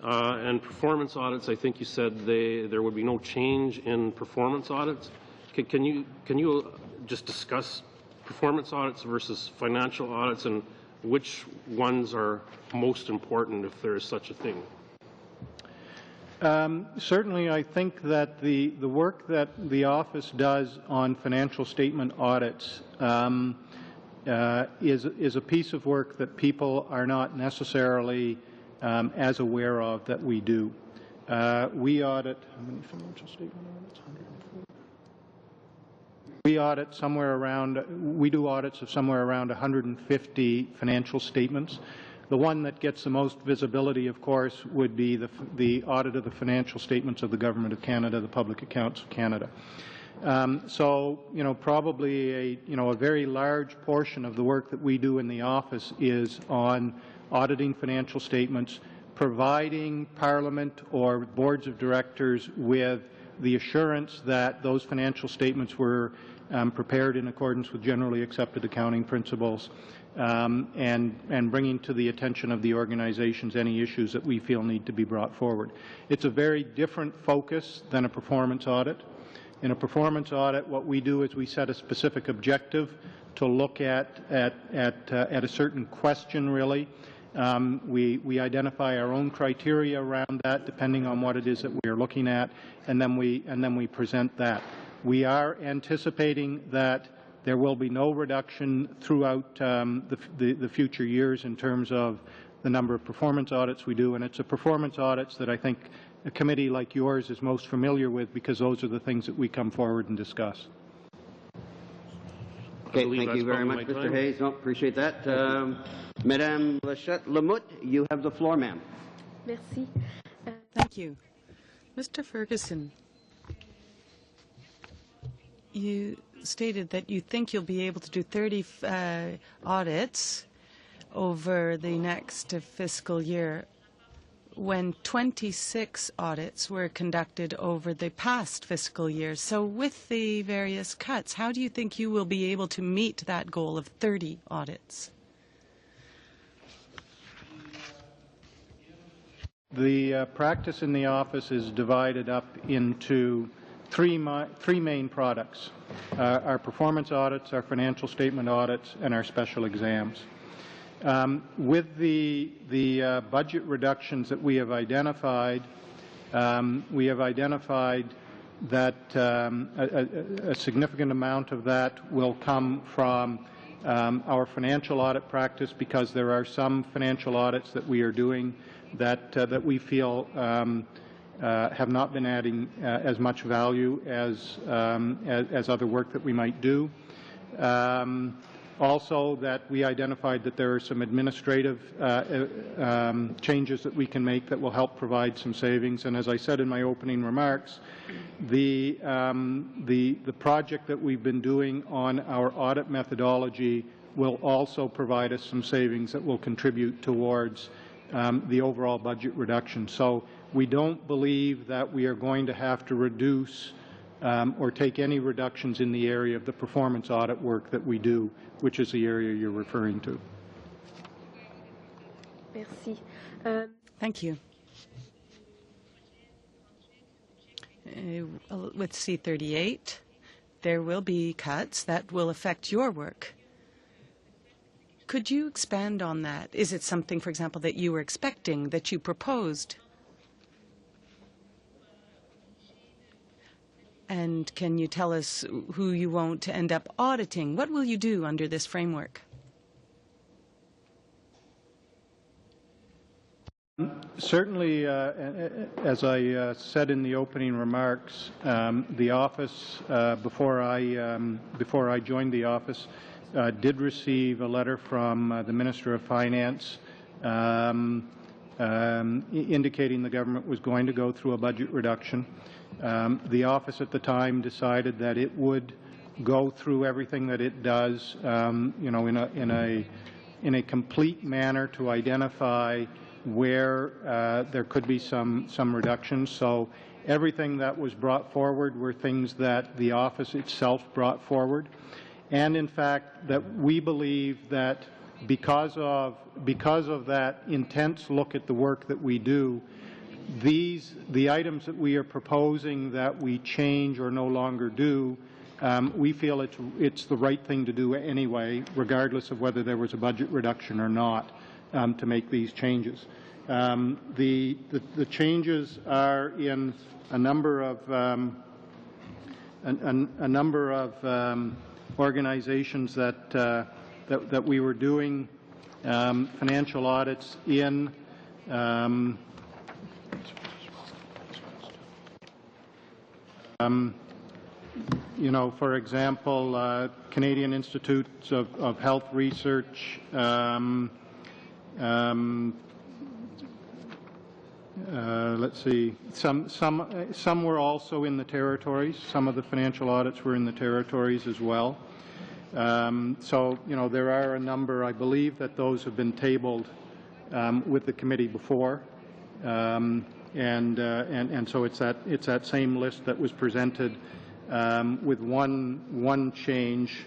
And performance audits, I think you said there would be no change in performance audits. Can you just discuss performance audits versus financial audits and which ones are most important, if there is such a thing? Certainly, I think that the work that the office does on financial statement audits is a piece of work that people are not necessarily as aware of that we do. We audit how many financial statement audits? 104. We audit somewhere around. We do audits of somewhere around 150 financial statements. The one that gets the most visibility, of course, would be the audit of the financial statements of the Government of Canada, the Public Accounts of Canada. So, probably a very large portion of the work that we do in the office is on auditing financial statements, providing Parliament or boards of directors with the assurance that those financial statements were prepared in accordance with generally accepted accounting principles, and bringing to the attention of the organizations any issues that we feel need to be brought forward. It's a very different focus than a performance audit. In a performance audit, what we do is we set a specific objective to look at a certain question, really, We identify our own criteria around that, depending on what it is that we are looking at, and then we present that. We are anticipating that there will be no reduction throughout the future years in terms of the number of performance audits we do, and it's the performance audits that I think a committee like yours is most familiar with, because those are the things that we come forward and discuss. Okay, thank you very much, Mr. Hayes. No, appreciate that. Madame Lachette-Lamoutte, you have the floor, ma'am. Merci. Thank you. Mr. Ferguson, you stated that you think you'll be able to do 30 audits over the next fiscal year, when 26 audits were conducted over the past fiscal year. So with the various cuts, how do you think you will be able to meet that goal of 30 audits? The practice in the office is divided up into three main products: our performance audits, our financial statement audits, and our special exams. With the budget reductions that we have identified that a significant amount of that will come from our financial audit practice, because there are some financial audits that we are doing that we feel have not been adding as much value as other work that we might do. Also, that we identified that there are some administrative changes that we can make that will help provide some savings. And as I said in my opening remarks, the project that we've been doing on our audit methodology will also provide us some savings that will contribute towards the overall budget reduction. So we don't believe that we are going to have to reduce or take any reductions in the area of the performance audit work that we do, which is the area you're referring to. Merci. Thank you. With C-38, there will be cuts that will affect your work. Could you expand on that? Is it something, for example, that you were expecting, that you proposed? And can you tell us who you won't end up auditing? What will you do under this framework? Certainly, as I said in the opening remarks, the office, before I joined the office, did receive a letter from the Minister of Finance indicating the government was going to go through a budget reduction. The office at the time decided that it would go through everything that it does, you know, in a complete manner to identify where there could be some reductions. So everything that was brought forward were things that the office itself brought forward, and in fact that we believe that because of that intense look at the work that we do, the items that we are proposing that we change or no longer do, we feel it's the right thing to do anyway, regardless of whether there was a budget reduction or not, to make these changes. The changes are in a number of organizations that we were doing financial audits in. You know, for example, Canadian Institutes of Health Research, let's see, some were also in the territories. Some of the financial audits were in the territories as well. So, you know, there are a number. I believe that those have been tabled with the committee before, and so it's that same list that was presented with one change,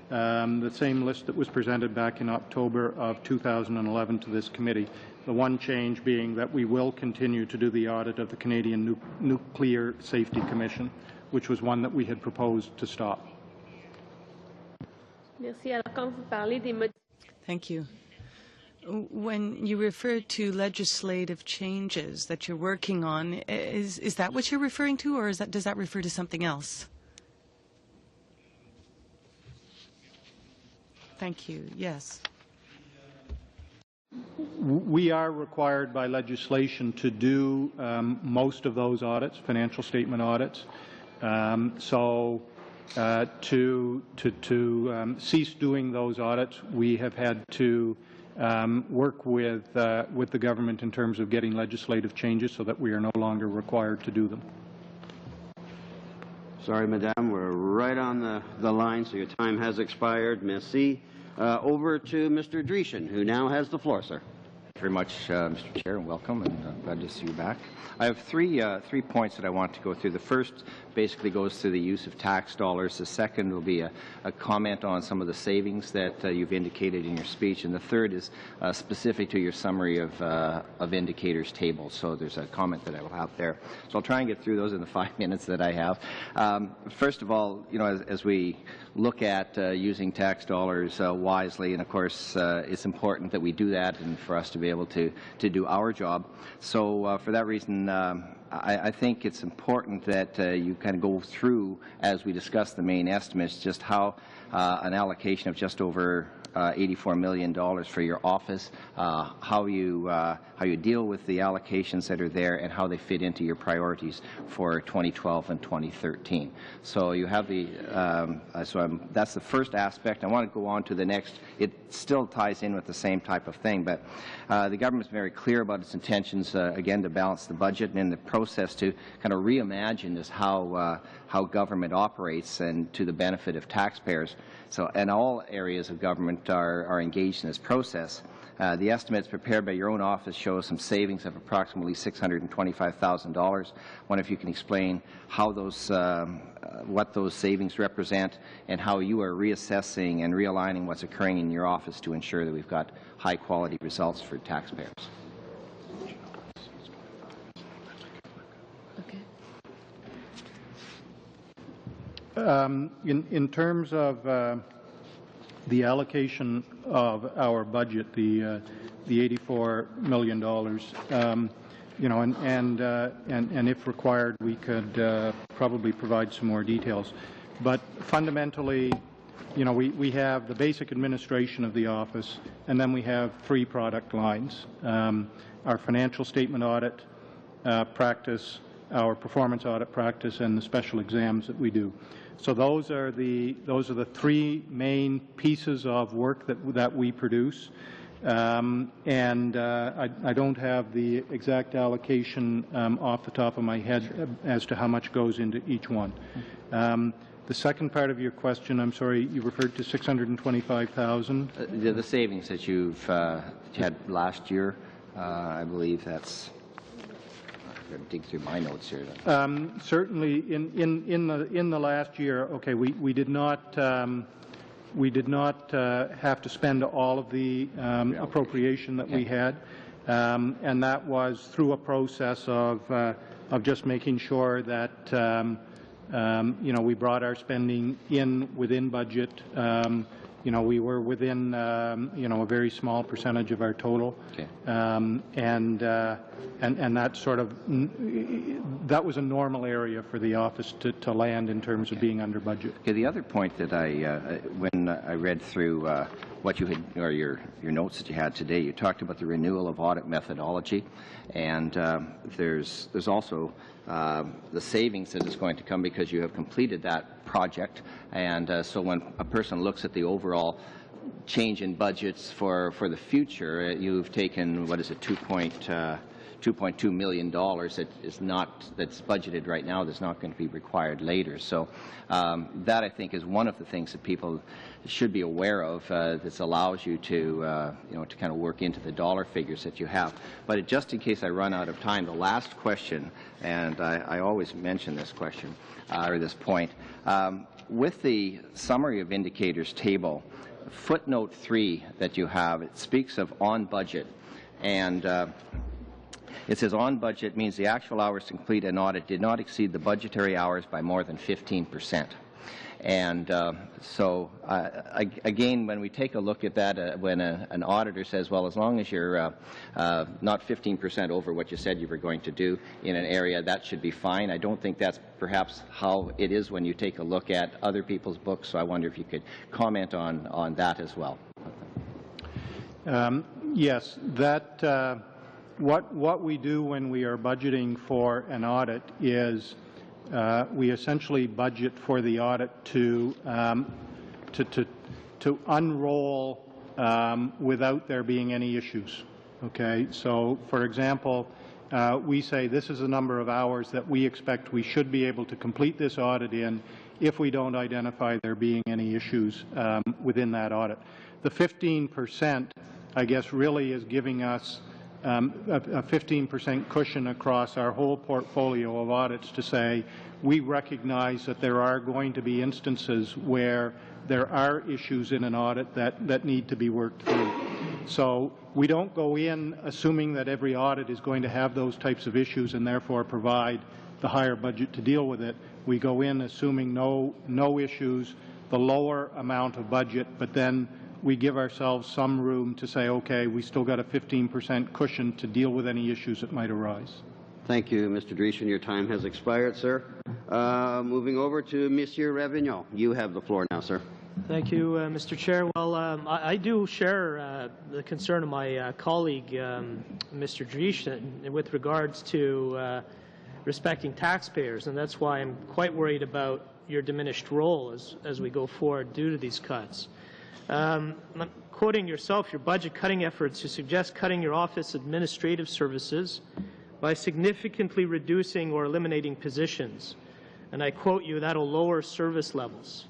the same list that was presented back in October of 2011 to this committee. The one change being that we will continue to do the audit of the Canadian Nuclear Safety Commission, which was one that we had proposed to stop. Thank you. When you refer to legislative changes that you're working on, is that what you're referring to, or does that refer to something else? Thank you. Yes. We are required by legislation to do most of those audits, financial statement audits. To cease doing those audits, we have had to work with the government in terms of getting legislative changes so that we are no longer required to do them. Sorry, Madame, we're right on the line, so your time has expired. Merci. Over to Mr. Dreeshen, who now has the floor, sir. Thank you very much, Mr. Chair, and welcome, and glad to see you back. I have three points that I want to go through. The first basically goes to the use of tax dollars. The second will be a comment on some of the savings that you've indicated in your speech, and the third is specific to your summary of indicators table. So there's a comment that I will have there. So I'll try and get through those in the 5 minutes that I have. First of all, you know, as we look at using tax dollars wisely, and of course it's important that we do that and for us to be able to do our job. So for that reason, I think it's important that you kind of go through, as we discuss the main estimates, just how an allocation of just over $84 million for your office, how you deal with the allocations that are there, and how they fit into your priorities for 2012 and 2013. So you have the that's the first aspect. I want to go on to the next. It still ties in with the same type of thing, but the government's very clear about its intentions, again, to balance the budget and in the process to kind of reimagine just how government operates and to the benefit of taxpayers. So, and all areas of government are engaged in this process. The estimates prepared by your own office show some savings of approximately $625,000. I wonder if you can explain how those, what those savings represent, and how you are reassessing and realigning what's occurring in your office to ensure that we've got high-quality results for taxpayers. In terms of the allocation of our budget, the $84 million, you know, and if required, we could probably provide some more details. But fundamentally, you know, we have the basic administration of the office, and then we have three product lines: our financial statement audit practice, our performance audit practice, and the special exams that we do. So those are the three main pieces of work that we produce, and I don't have the exact allocation off the top of my head as to how much goes into each one. The second part of your question, I'm sorry, you referred to $625,000. The savings that you've had last year, I believe that's. Dig through my notes here. Certainly, in the last year, okay, we did not have to spend all of the appropriation that we had, and that was through a process of just making sure that you know, we brought our spending in within budget. You know, we were within you know, a very small percentage of our total, okay. And that sort of that was a normal area for the office to land in terms of being under budget. Okay. The other point that when I read through what you had, or your notes that you had today, you talked about the renewal of audit methodology, and there's also the savings that is going to come because you have completed that project, and so when a person looks at the overall change in budgets for the future, you've taken, what is it, $2.2 million that's budgeted right now that's not going to be required later. So that, I think, is one of the things that people should be aware of. This allows you to you know, to kind of work into the dollar figures that you have. But just in case I run out of time, the last question, and I always mention this question or this point, with the summary of indicators table, footnote 3 that you have, it speaks of on budget, and it says on budget means the actual hours to complete an audit did not exceed the budgetary hours by more than 15%. And so, again, when we take a look at that, when an auditor says, well, as long as you're not 15% over what you said you were going to do in an area, that should be fine. I don't think that's perhaps how it is when you take a look at other people's books, so I wonder if you could comment on that as well. Yes, that what we do when we are budgeting for an audit is we essentially budget for the audit to unroll without there being any issues. Okay, so for example, we say this is the number of hours that we expect we should be able to complete this audit in if we don't identify there being any issues within that audit. The 15%, I guess, really is giving us a 15% cushion across our whole portfolio of audits to say we recognize that there are going to be instances where there are issues in an audit that need to be worked through. So we don't go in assuming that every audit is going to have those types of issues and therefore provide the higher budget to deal with it. We go in assuming no issues, the lower amount of budget, but then we give ourselves some room to say, okay, we still got a 15% cushion to deal with any issues that might arise. Thank you, Mr. Dreesen. Your time has expired, sir. Moving over to Monsieur Ravignon. You have the floor now, sir. Thank you, Mr. Chair. Well, I do share the concern of my colleague, Mr. Dreesen, with regards to respecting taxpayers, and that's why I'm quite worried about your diminished role as we go forward due to these cuts. Quoting yourself, your budget-cutting efforts, you suggest cutting your office administrative services by significantly reducing or eliminating positions. And I quote you, that'll lower service levels.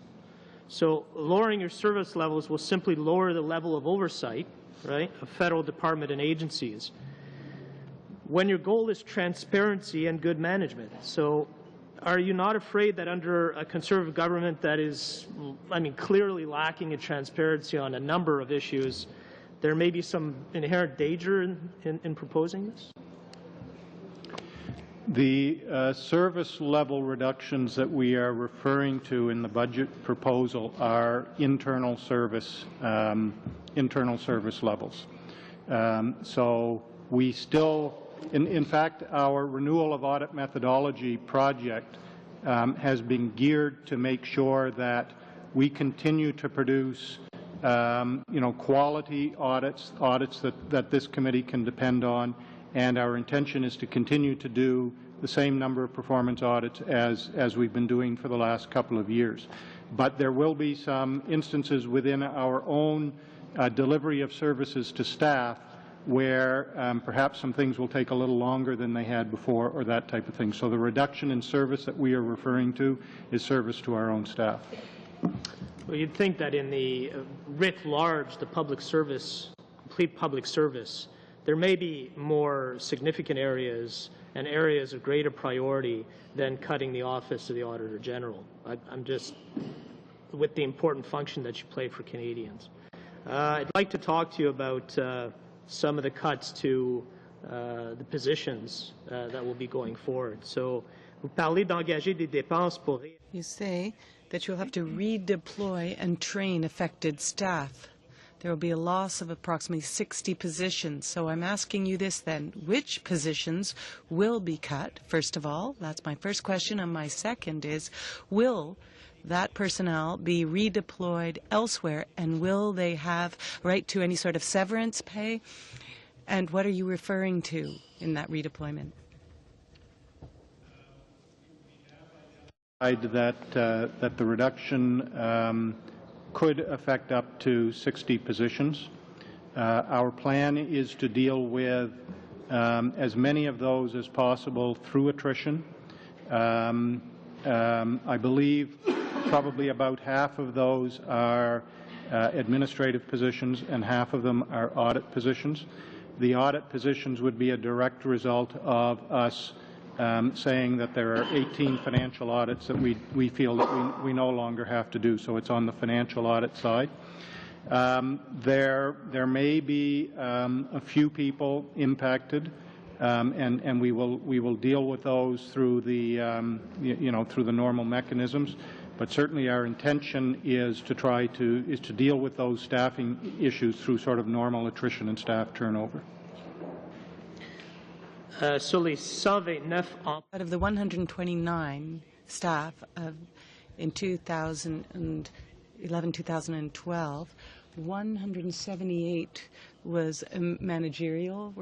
So lowering your service levels will simply lower the level of oversight, right, of federal department and agencies, when your goal is transparency and good management. So are you not afraid that under a Conservative government that is, clearly lacking in transparency on a number of issues, there may be some inherent danger in proposing this? The service level reductions that we are referring to in the budget proposal are internal service levels. So we still, in fact, our renewal of audit methodology project has been geared to make sure that we continue to produce quality audits that this committee can depend on, and our intention is to continue to do the same number of performance audits as we've been doing for the last couple of years. But there will be some instances within our own delivery of services to staff where perhaps some things will take a little longer than they had before, or that type of thing. So the reduction in service that we are referring to is service to our own staff. Well, you'd think that in the writ large, the public service, complete public service, there may be more significant areas and areas of greater priority than cutting the Office of the Auditor General. I'm just, with the important function that you play for Canadians. I'd like to talk to you about some of the cuts to the positions that will be going forward. So, vous parlez d'engager des dépenses pour... You say that you'll have to redeploy and train affected staff. There will be a loss of approximately 60 positions. So I'm asking you this then. Which positions will be cut, first of all? That's my first question. And my second is, will that personnel be redeployed elsewhere, and will they have right to any sort of severance pay? And what are you referring to in that redeployment? That the reduction could affect up to 60 positions. Our plan is to deal with as many of those as possible through attrition. I believe probably about half of those are administrative positions and half of them are audit positions. The audit positions would be a direct result of us saying that there are 18 financial audits that we feel that we no longer have to do. So it's on the financial audit side. There may be a few people impacted, and we will deal with those through the through the normal mechanisms. But certainly our intention is to deal with those staffing issues through sort of normal attrition and staff turnover. Out of the 129 staff in 2011-2012, 178 was managerial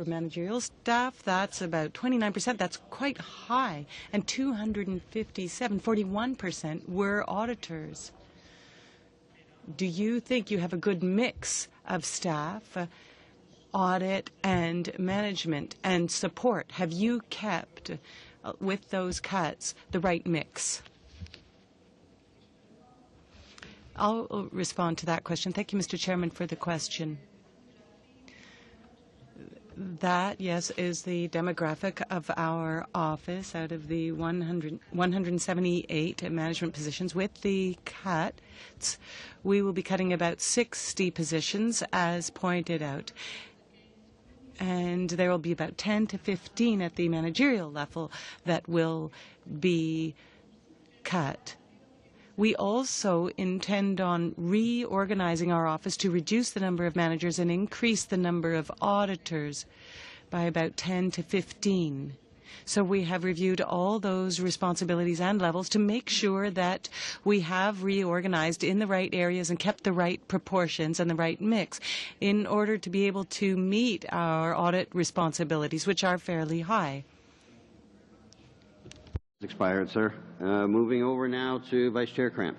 staff. That's about 29%. That's quite high. And 257, 41% were auditors. Do you think you have a good mix of staff, audit and management and support? Have you kept, with those cuts, the right mix? I'll respond to that question. Thank you, Mr. Chairman, for the question. That, yes, is the demographic of our office. Out of the 178 management positions, with the cuts, we will be cutting about 60 positions, as pointed out. And there will be about 10 to 15 at the managerial level that will be cut. We also intend on reorganizing our office to reduce the number of managers and increase the number of auditors by about 10 to 15. So we have reviewed all those responsibilities and levels to make sure that we have reorganized in the right areas and kept the right proportions and the right mix in order to be able to meet our audit responsibilities, which are fairly high. Expired, sir. Moving over now to Vice Chair Cramp.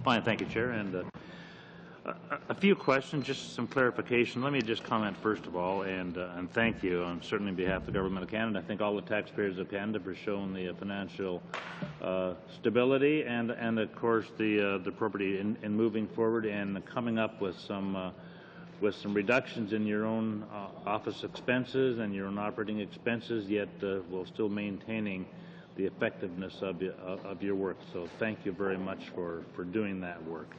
Fine, thank you, Chair. And a few questions, just some clarification. Let me just comment first of all, and thank you, certainly on behalf of the Government of Canada. I think all the taxpayers of Canada for showing the financial stability and of course the property in moving forward and coming up with some reductions in your own office expenses and your own operating expenses, yet while still maintaining the effectiveness of your work. So thank you very much for doing that work.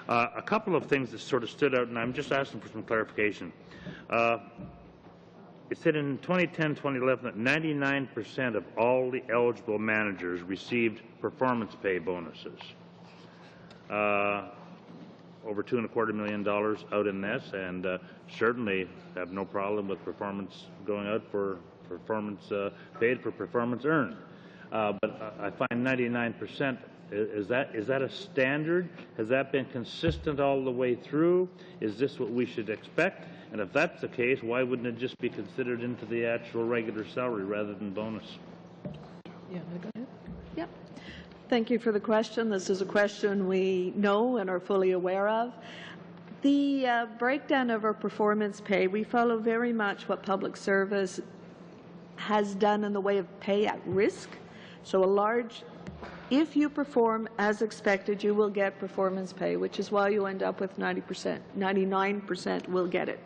A couple of things that sort of stood out, and I'm just asking for some clarification. It said in 2010-2011 that 99% of all the eligible managers received performance pay bonuses. Over $2.25 million out in this, and certainly have no problem with performance going out for performance paid for performance earned. But I find 99%, is that a standard? Has that been consistent all the way through? Is this what we should expect? And if that's the case, why wouldn't it just be considered into the actual regular salary rather than bonus? Yeah, go ahead. Yep. Thank you for the question. This is a question we know and are fully aware of. The breakdown of our performance pay, we follow very much what public service has done in the way of pay at risk. So if you perform as expected, you will get performance pay, which is why you end up with 90%. 99% will get it.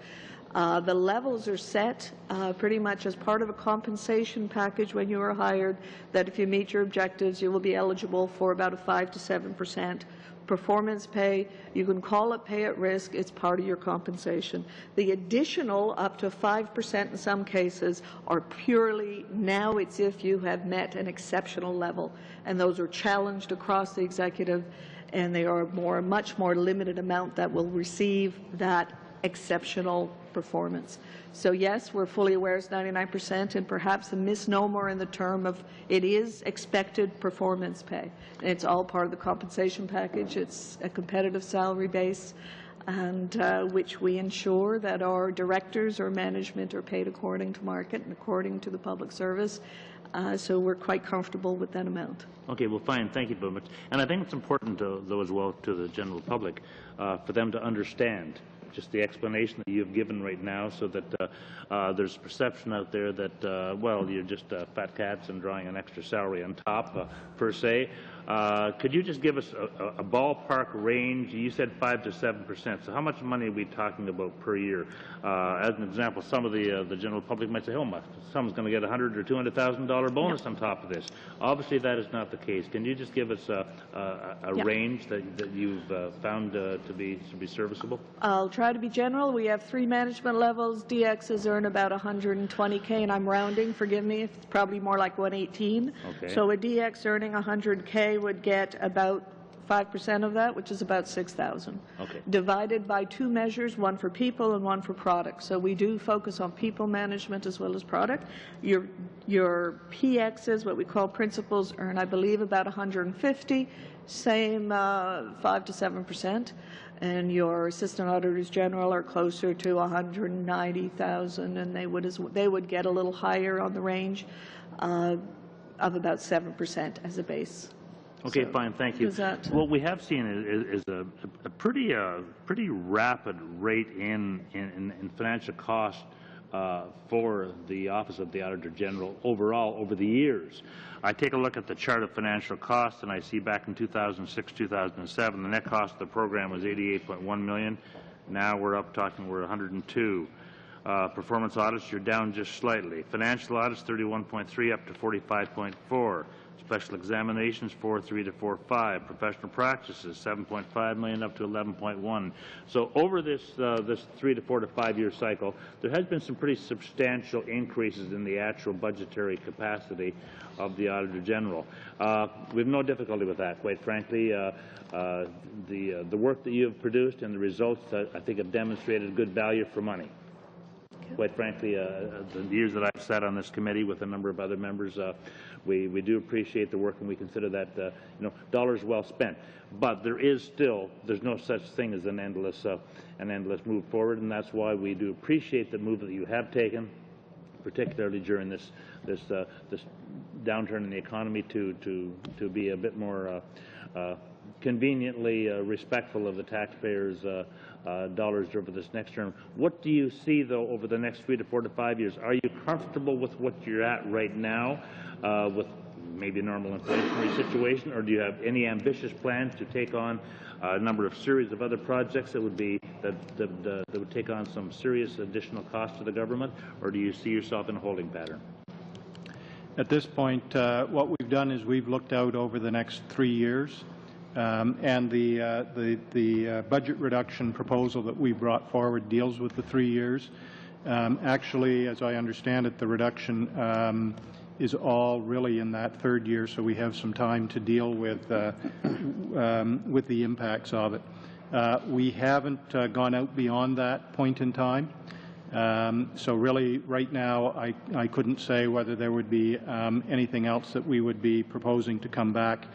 The levels are set pretty much as part of a compensation package when you are hired, that if you meet your objectives, you will be eligible for about a 5 to 7% performance pay. You can call it pay at risk. It's part of your compensation. The additional, up to 5% in some cases, are purely now it's if you have met an exceptional level. And those are challenged across the executive, and they are a much more limited amount that will receive that exceptional performance. So yes, we're fully aware it's 99%, and perhaps a misnomer in the term of it is expected performance pay. And it's all part of the compensation package. It's a competitive salary base, and which we ensure that our directors or management are paid according to market and according to the public service. So we're quite comfortable with that amount. Okay, well, fine. Thank you very much. And I think it's important, though, as well, to the general public, for them to understand just the explanation that you've given right now, so that there's perception out there that, well, you're just fat cats and drawing an extra salary on top, per se. Could you just give us a ballpark range? You said 5 to 7%. So how much money are we talking about per year? As an example, some of the general public might say, oh, someone's going to get a $100,000 or $200,000 bonus on top of this. Obviously, that is not the case. Can you just give us a range that you've found to be serviceable? I'll try to be general. We have 3 management levels. DXs earn about $120K, and I'm rounding. Forgive me. It's probably more like 118. Okay. So a DX earning $100K would get about 5% of that, which is about 6,000. Okay. Divided by two measures, one for people and one for product. So we do focus on people management as well as product. Your PXs, what we call principals, earn, I believe, about 150, same 5 to 7%. And your assistant auditors general are closer to 190,000, and they would get a little higher on the range of about 7% as a base. Okay, So, fine, thank you. What we have seen is a pretty rapid rate in financial cost for the Office of the Auditor General overall over the years. I take a look at the chart of financial costs, and I see back in 2006-2007, the net cost of the program was $88.1 million. Now we're we're 102. Performance audits, you're down just slightly. Financial audits, 31.3 up to 45.4. Special examinations, 4.3 to 4.5. Professional practices, 7.5 million up to 11.1. So over this 3 to 4 to 5 year cycle, there has been some pretty substantial increases in the actual budgetary capacity of the Auditor General. We have no difficulty with that, quite frankly. The work that you have produced and the results, I think, have demonstrated good value for money. Quite frankly, the years that I've sat on this committee with a number of other members, we do appreciate the work, and we consider that dollars well spent. But there's no such thing as an endless move forward, and that's why we do appreciate the move that you have taken, particularly during this downturn in the economy, to be a bit more conveniently respectful of the taxpayers' dollars over this next term. What do you see, though, over the next 3 to 4 to 5 years? Are you comfortable with what you're at right now, with maybe a normal inflationary situation, or do you have any ambitious plans to take on a number of series of other projects that would take on some serious additional cost to the government, or do you see yourself in a holding pattern? At this point, what we've done is we've looked out over the next 3 years. And the budget reduction proposal that we brought forward deals with the 3 years. Actually, as I understand it, the reduction is all really in that third year, so we have some time to deal with the impacts of it. We haven't gone out beyond that point in time. So really, right now, I couldn't say whether there would be anything else that we would be proposing to come back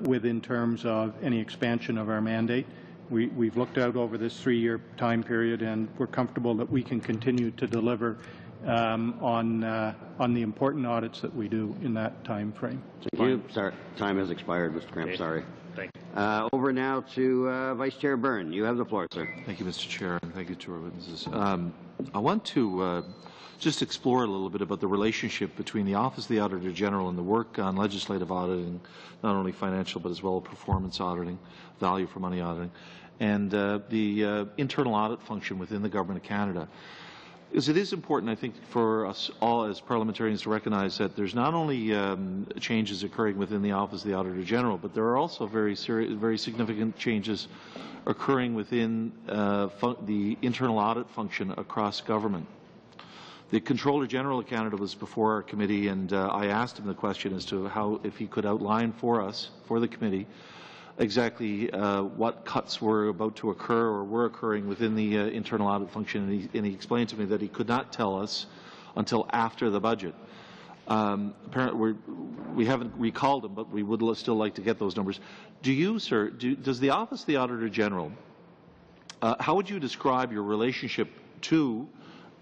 with in terms of any expansion of our mandate. We've looked out over this 3-year time period, and we're comfortable that we can continue to deliver on the important audits that we do in that time frame. Thank you. Sorry, time has expired, Mr. Kramp. Sorry. Thank you. Over now to Vice Chair Byrne. You have the floor, sir. Thank you, Mr. Chair, and thank you to our witnesses. I want to just explore a little bit about the relationship between the Office of the Auditor General and the work on legislative auditing, not only financial but as well performance auditing, value for money auditing, and the internal audit function within the Government of Canada. Because it is important, I think, for us all as parliamentarians to recognize that there's not only changes occurring within the Office of the Auditor General, but there are also very significant changes occurring within the internal audit function across government. The Comptroller General of Canada was before our committee, and I asked him the question as to if he could outline for us, for the committee, exactly what cuts were about to occur or were occurring within the internal audit function, and he explained to me that he could not tell us until after the budget. Apparently, we haven't recalled them, but we would still like to get those numbers. Do you, sir, does the Office of the Auditor General, how would you describe your relationship to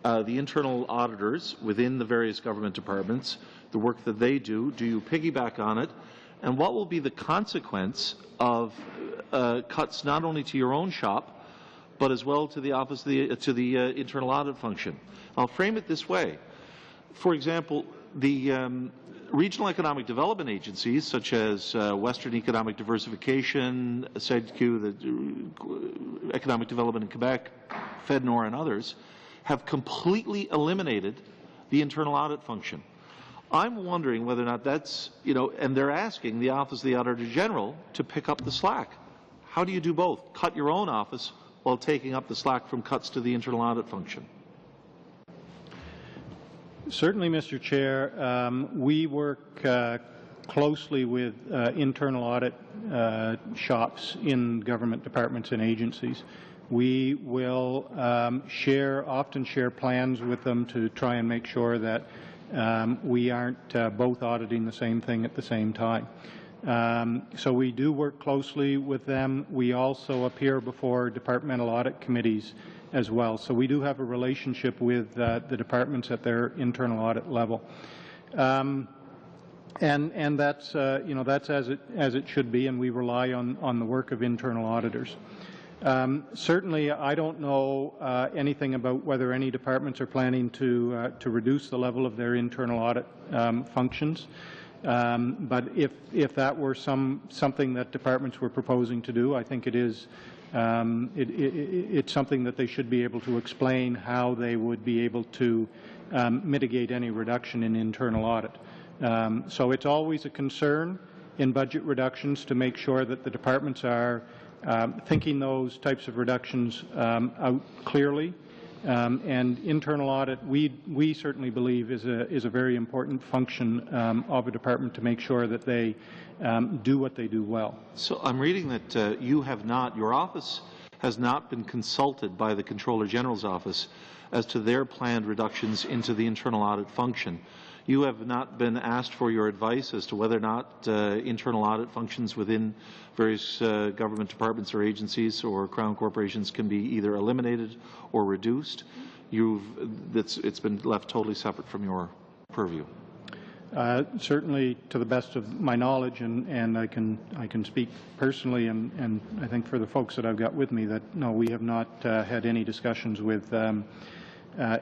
the internal auditors within the various government departments, the work that they do? Do you piggyback on it? And what will be the consequence of cuts not only to your own shop, but as well to the office, to the internal audit function? I'll frame it this way. For example, the regional economic development agencies, such as Western Economic Diversification, SEDQ, the Economic Development in Quebec, FedNor, and others, have completely eliminated the internal audit function. I'm wondering whether or not that's, and they're asking the Office of the Auditor General to pick up the slack. How do you do both? Cut your own office while taking up the slack from cuts to the internal audit function? Certainly, Mr. Chair. We work closely with internal audit shops in government departments and agencies. We will often share plans with them to try and make sure that we aren't both auditing the same thing at the same time. So we do work closely with them. We also appear before departmental audit committees as well. So we do have a relationship with the departments at their internal audit level. And that's that's as it should be, and we rely on the work of internal auditors. Certainly, I don't know anything about whether any departments are planning to reduce the level of their internal audit functions. But if that were something that departments were proposing to do, I think it is it's something that they should be able to explain how they would be able to mitigate any reduction in internal audit. So it's always a concern in budget reductions to make sure that the departments are thinking those types of reductions out clearly. And internal audit, we certainly believe is a very important function of a department to make sure that they do what they do well. So I'm reading that your office has not been consulted by the Comptroller General's office as to their planned reductions into the internal audit function. You have not been asked for your advice as to whether or not internal audit functions within various government departments or agencies or Crown corporations can be either eliminated or reduced. It's been left totally separate from your purview. Certainly, to the best of my knowledge, and I can speak personally, and I think for the folks that I've got with me, that no, we have not had any discussions with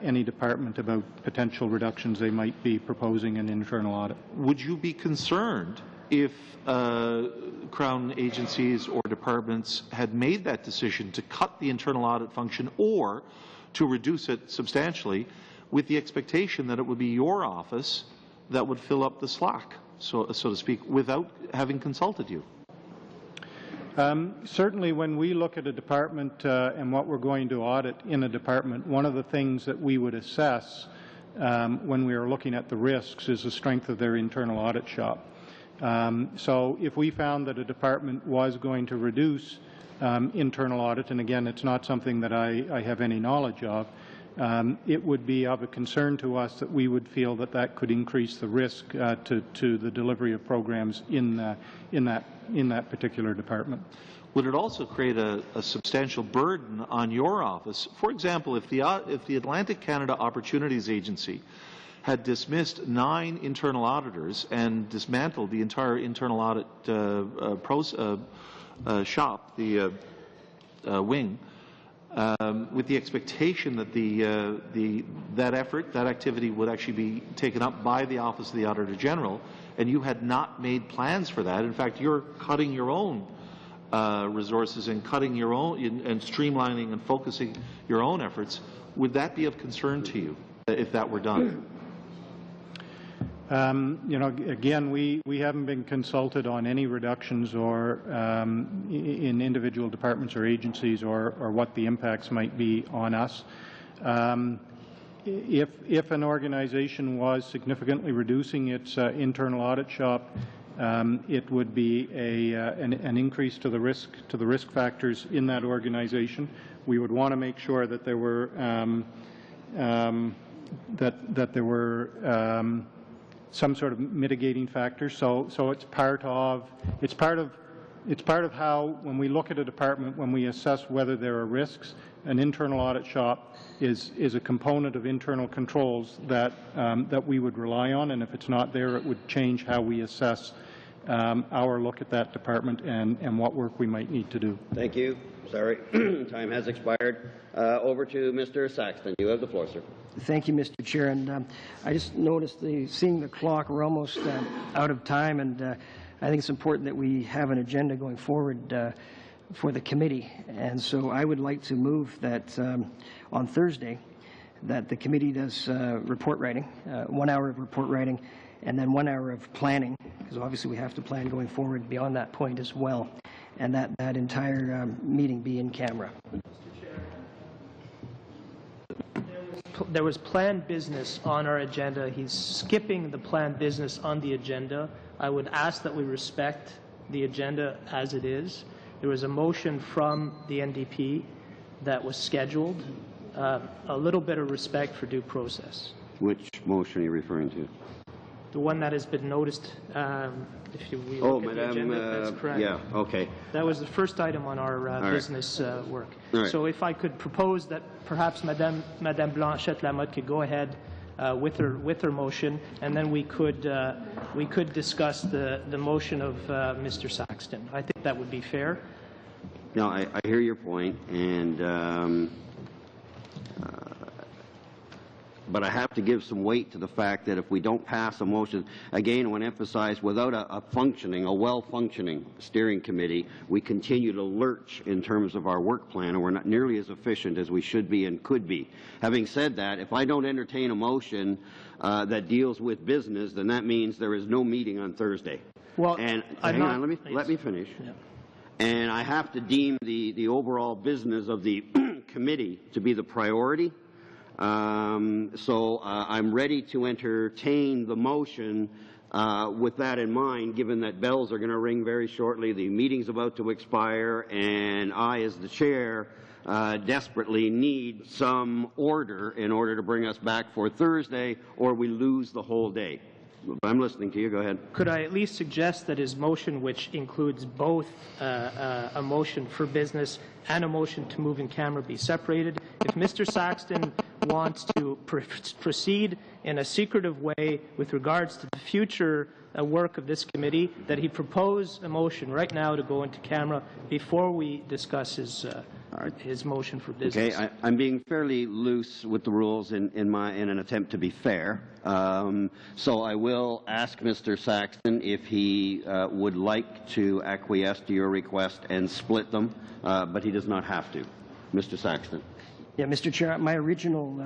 any department about potential reductions they might be proposing in internal audit. Would you be concerned if Crown agencies or departments had made that decision to cut the internal audit function or to reduce it substantially with the expectation that it would be your office that would fill up the slack, so to speak, without having consulted you? Certainly, when we look at a department and what we're going to audit in a department, one of the things that we would assess when we are looking at the risks is the strength of their internal audit shop. So if we found that a department was going to reduce internal audit, and again, it's not something that I have any knowledge of, it would be of a concern to us that we would feel that that could increase the risk to the delivery of programs in that particular department. Would it also create a substantial burden on your office? For example, if the Atlantic Canada Opportunities Agency had dismissed 9 internal auditors and dismantled the entire internal audit shop, the wing, with the expectation that that activity would actually be taken up by the Office of the Auditor General, and you had not made plans for that. In fact, you're cutting your own resources and cutting your own and streamlining and focusing your own efforts. Would that be of concern to you if that were done? Again, we haven't been consulted on any reductions or in individual departments or agencies or what the impacts might be on us. If an organization was significantly reducing its internal audit shop, it would be an increase to the risk factors in that organization. We would want to make sure that there were some sort of mitigating factors. So it's part of how, when we look at a department, when we assess whether there are risks, an internal audit shop is a component of internal controls that we would rely on, and if it's not there, it would change how we assess our look at that department and what work we might need to do. Thank you. Sorry, time has expired. Over to Mr. Saxton. You have the floor, sir. Thank you, Mr. Chair. And I just noticed seeing the clock, we're almost out of time, and I think it's important that we have an agenda going forward for the committee. And so I would like to move that on Thursday that the committee does report writing, 1 hour of report writing, and then 1 hour of planning, because obviously we have to plan going forward beyond that point as well, and that entire meeting be in camera. there was planned business on our agenda. He's skipping the planned business on the agenda. I would ask that we respect the agenda as it is. There was a motion from the NDP that was scheduled. A little bit of respect for due process. Which motion are you referring to? The one that has been noticed, if we Oh, look at the agenda, that's correct. yeah, okay. That was the first item on our business work. So if I could propose that perhaps Madame Blanchette-Lamotte could go ahead with her motion, and then we could discuss the motion of Mr. Saxton. I think that would be fair. No, I hear your point, and but I have to give some weight to the fact that if we don't pass a motion, again, I want to emphasize, without a well-functioning steering committee, we continue to lurch in terms of our work plan, and we're not nearly as efficient as we should be and could be. Having said that, if I don't entertain a motion that deals with business, then that means there is no meeting on Thursday. Well, and hang on, let me finish. Yeah. And I have to deem the overall business of the committee to be the priority. So I'm ready to entertain the motion with that in mind, given that bells are going to ring very shortly, the meeting's about to expire, and I, as the chair, desperately need some order in order to bring us back for Thursday, or we lose the whole day. I'm listening to you. Go ahead. Could I at least suggest that his motion, which includes both a motion for business and a motion to move in camera, be separated? If Mr. Saxton wants to proceed in a secretive way with regards to the future work of this committee, that he propose a motion right now to go into camera before we discuss his motion for business. Okay, I'm being fairly loose with the rules in an attempt to be fair. So I will ask Mr. Saxton if he would like to acquiesce to your request and split them, but he does not have to. Mr. Saxton. Yeah, Mr. Chair, my original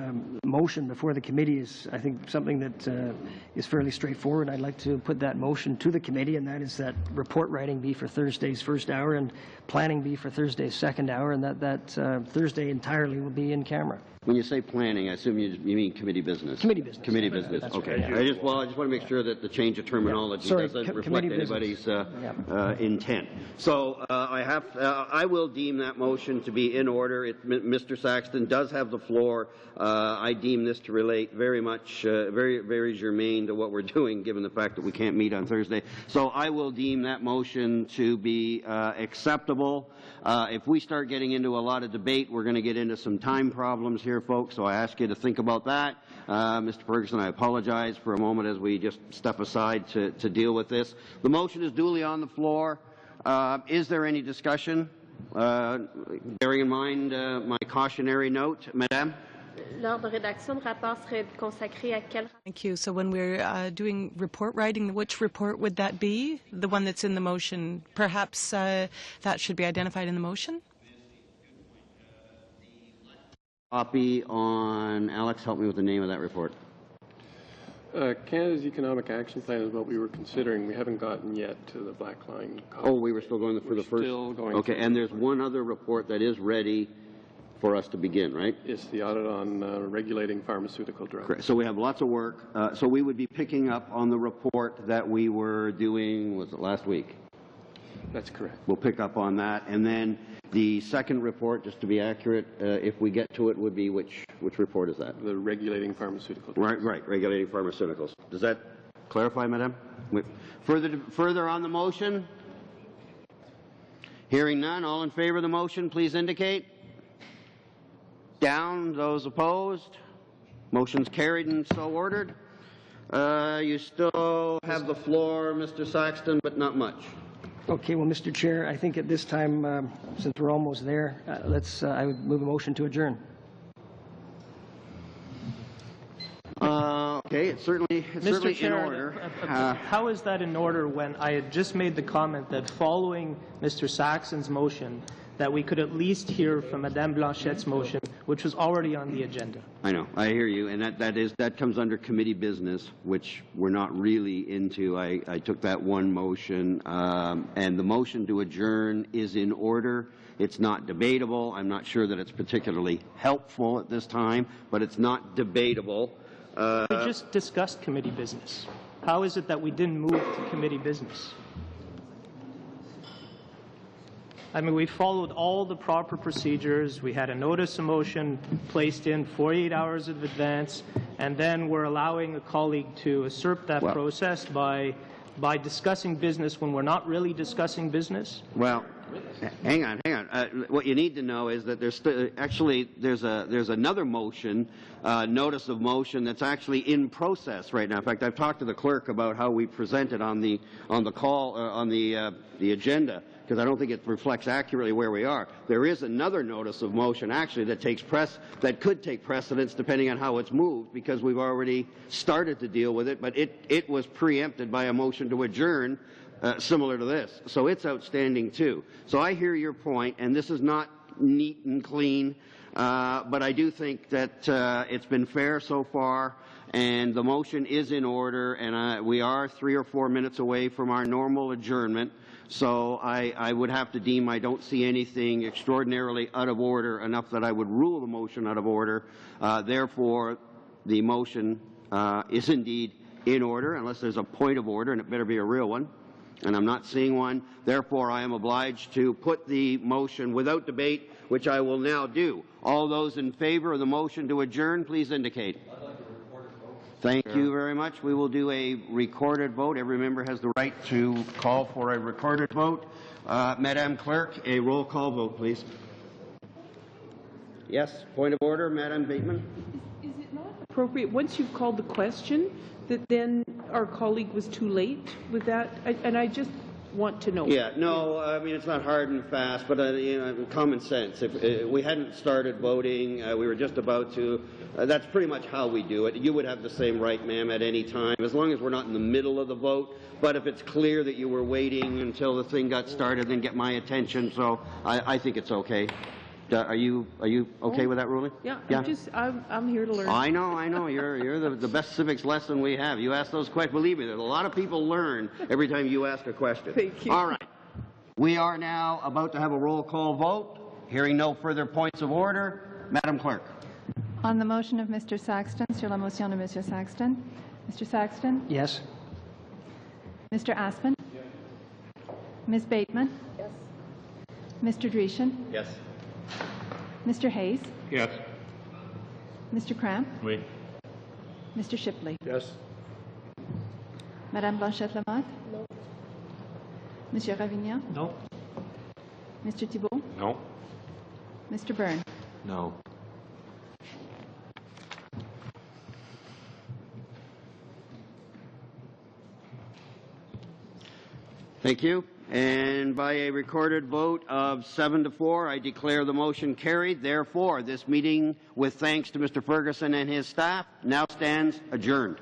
motion before the committee is, I think, something that is fairly straightforward. I'd like to put that motion to the committee, and that is that report writing be for Thursday's first hour and planning be for Thursday's second hour, and that Thursday entirely will be in camera. When you say planning, I assume you mean committee business. Committee business. Committee business. That's okay. Right, yeah. I just want to make sure that the change of terminology doesn't reflect anybody's intent. So I will deem that motion to be in order. Mr. Saxton does have the floor. I deem this to relate very much, very germane to what we're doing, given the fact that we can't meet on Thursday. So I will deem that motion to be acceptable. If we start getting into a lot of debate, we're going to get into some time problems here, folks, so I ask you to think about that. Mr. Ferguson, I apologize for a moment as we just step aside to deal with this. The motion is duly on the floor. Is there any discussion? Bearing in mind my cautionary note, Madame? L'ordre de rédaction de rapport serait consacré à quel... Thank you. So when we're doing report writing, which report would that be? The one that's in the motion? Perhaps that should be identified in the motion? Copy on, Alex, help me with the name of that report. Canada's Economic Action Plan is what we were considering. We haven't gotten yet to the black line. Oh, we were still going for the first? Still going. Okay, and there's one other report that is ready for us to begin, right? It's the audit on regulating pharmaceutical drugs. Correct. So we have lots of work. So we would be picking up on the report that we were doing, was it last week? That's correct. We'll pick up on that. And then the second report, just to be accurate, if we get to it, would be which report is that? The regulating pharmaceutical drugs. Right, regulating pharmaceuticals. Does that clarify, Madam? Further on the motion? Hearing none, all in favor of the motion, please indicate. Down, those opposed. Motion's carried and so ordered. You still have the floor, Mr. Saxton, but not much. Okay, well, Mr. Chair, I think at this time, since we're almost there, I would move a motion to adjourn. Okay, it's certainly in order. How is that in order when I had just made the comment that following Mr. Saxon's motion, that we could at least hear from Madame Blanchette's motion, which was already on the agenda. I know. I hear you. And that comes under committee business, which we're not really into. I took that one motion, and the motion to adjourn is in order. It's not debatable. I'm not sure that it's particularly helpful at this time, but it's not debatable. We just discussed committee business. How is it that we didn't move to committee business? I mean, we followed all the proper procedures. We had a notice of motion placed in 48 hours in advance, and then we're allowing a colleague to usurp that process by discussing business when we're not really discussing business. Well, hang on. What you need to know is that there's another motion, notice of motion, that's actually in process right now. In fact, I've talked to the clerk about how we present it on the agenda, because I don't think it reflects accurately where we are. There is another notice of motion actually that could take precedence depending on how it's moved, because we've already started to deal with it, but it was preempted by a motion to adjourn similar to this. So it's outstanding too. So I hear your point, and this is not neat and clean, but I do think that it's been fair so far, and the motion is in order, and we are 3 or 4 minutes away from our normal adjournment. So I would have to deem I don't see anything extraordinarily out of order enough that I would rule the motion out of order. Therefore, the motion is indeed in order, unless there's a point of order, and it better be a real one. And I'm not seeing one. Therefore, I am obliged to put the motion without debate, which I will now do. All those in favor of the motion to adjourn, please indicate. Thank you very much. We will do a recorded vote. Every member has the right to call for a recorded vote. Madam Clerk, a roll call vote, please. Yes, point of order, Madam Bateman. Is it not appropriate, once you've called the question, that then our colleague was too late with that? And I just want to know. Yeah, no, I mean, it's not hard and fast, but you know, common sense. If we hadn't started voting, we were just about to. That's pretty much how we do it. You would have the same right, ma'am, at any time, as long as we're not in the middle of the vote. But if it's clear that you were waiting until the thing got started, then get my attention. So I think it's okay. Are you okay with that ruling? Yeah, I'm here to learn. I know. You're the best civics lesson we have. You ask those questions. Believe me, there's a lot of people learn every time you ask a question. Thank you. All right. We are now about to have a roll call vote. Hearing no further points of order, Madam Clerk. On the motion of Mr. Saxton, sur la motion de Mr. Saxton. Mr. Saxton? Yes. Mr. Aspen? Yes. Ms. Bateman? Yes. Mr. Dreeshen? Yes. Mr. Hayes? Yes. Mr. Cramp? Oui. Mr. Shipley? Yes. Madame Blanchette-Lamotte? No. Monsieur Ravignan? No. Mr. Thibault? No. Mr. Byrne? No. Thank you. And by a recorded vote of 7-4, I declare the motion carried. Therefore, this meeting, with thanks to Mr. Ferguson and his staff, now stands adjourned.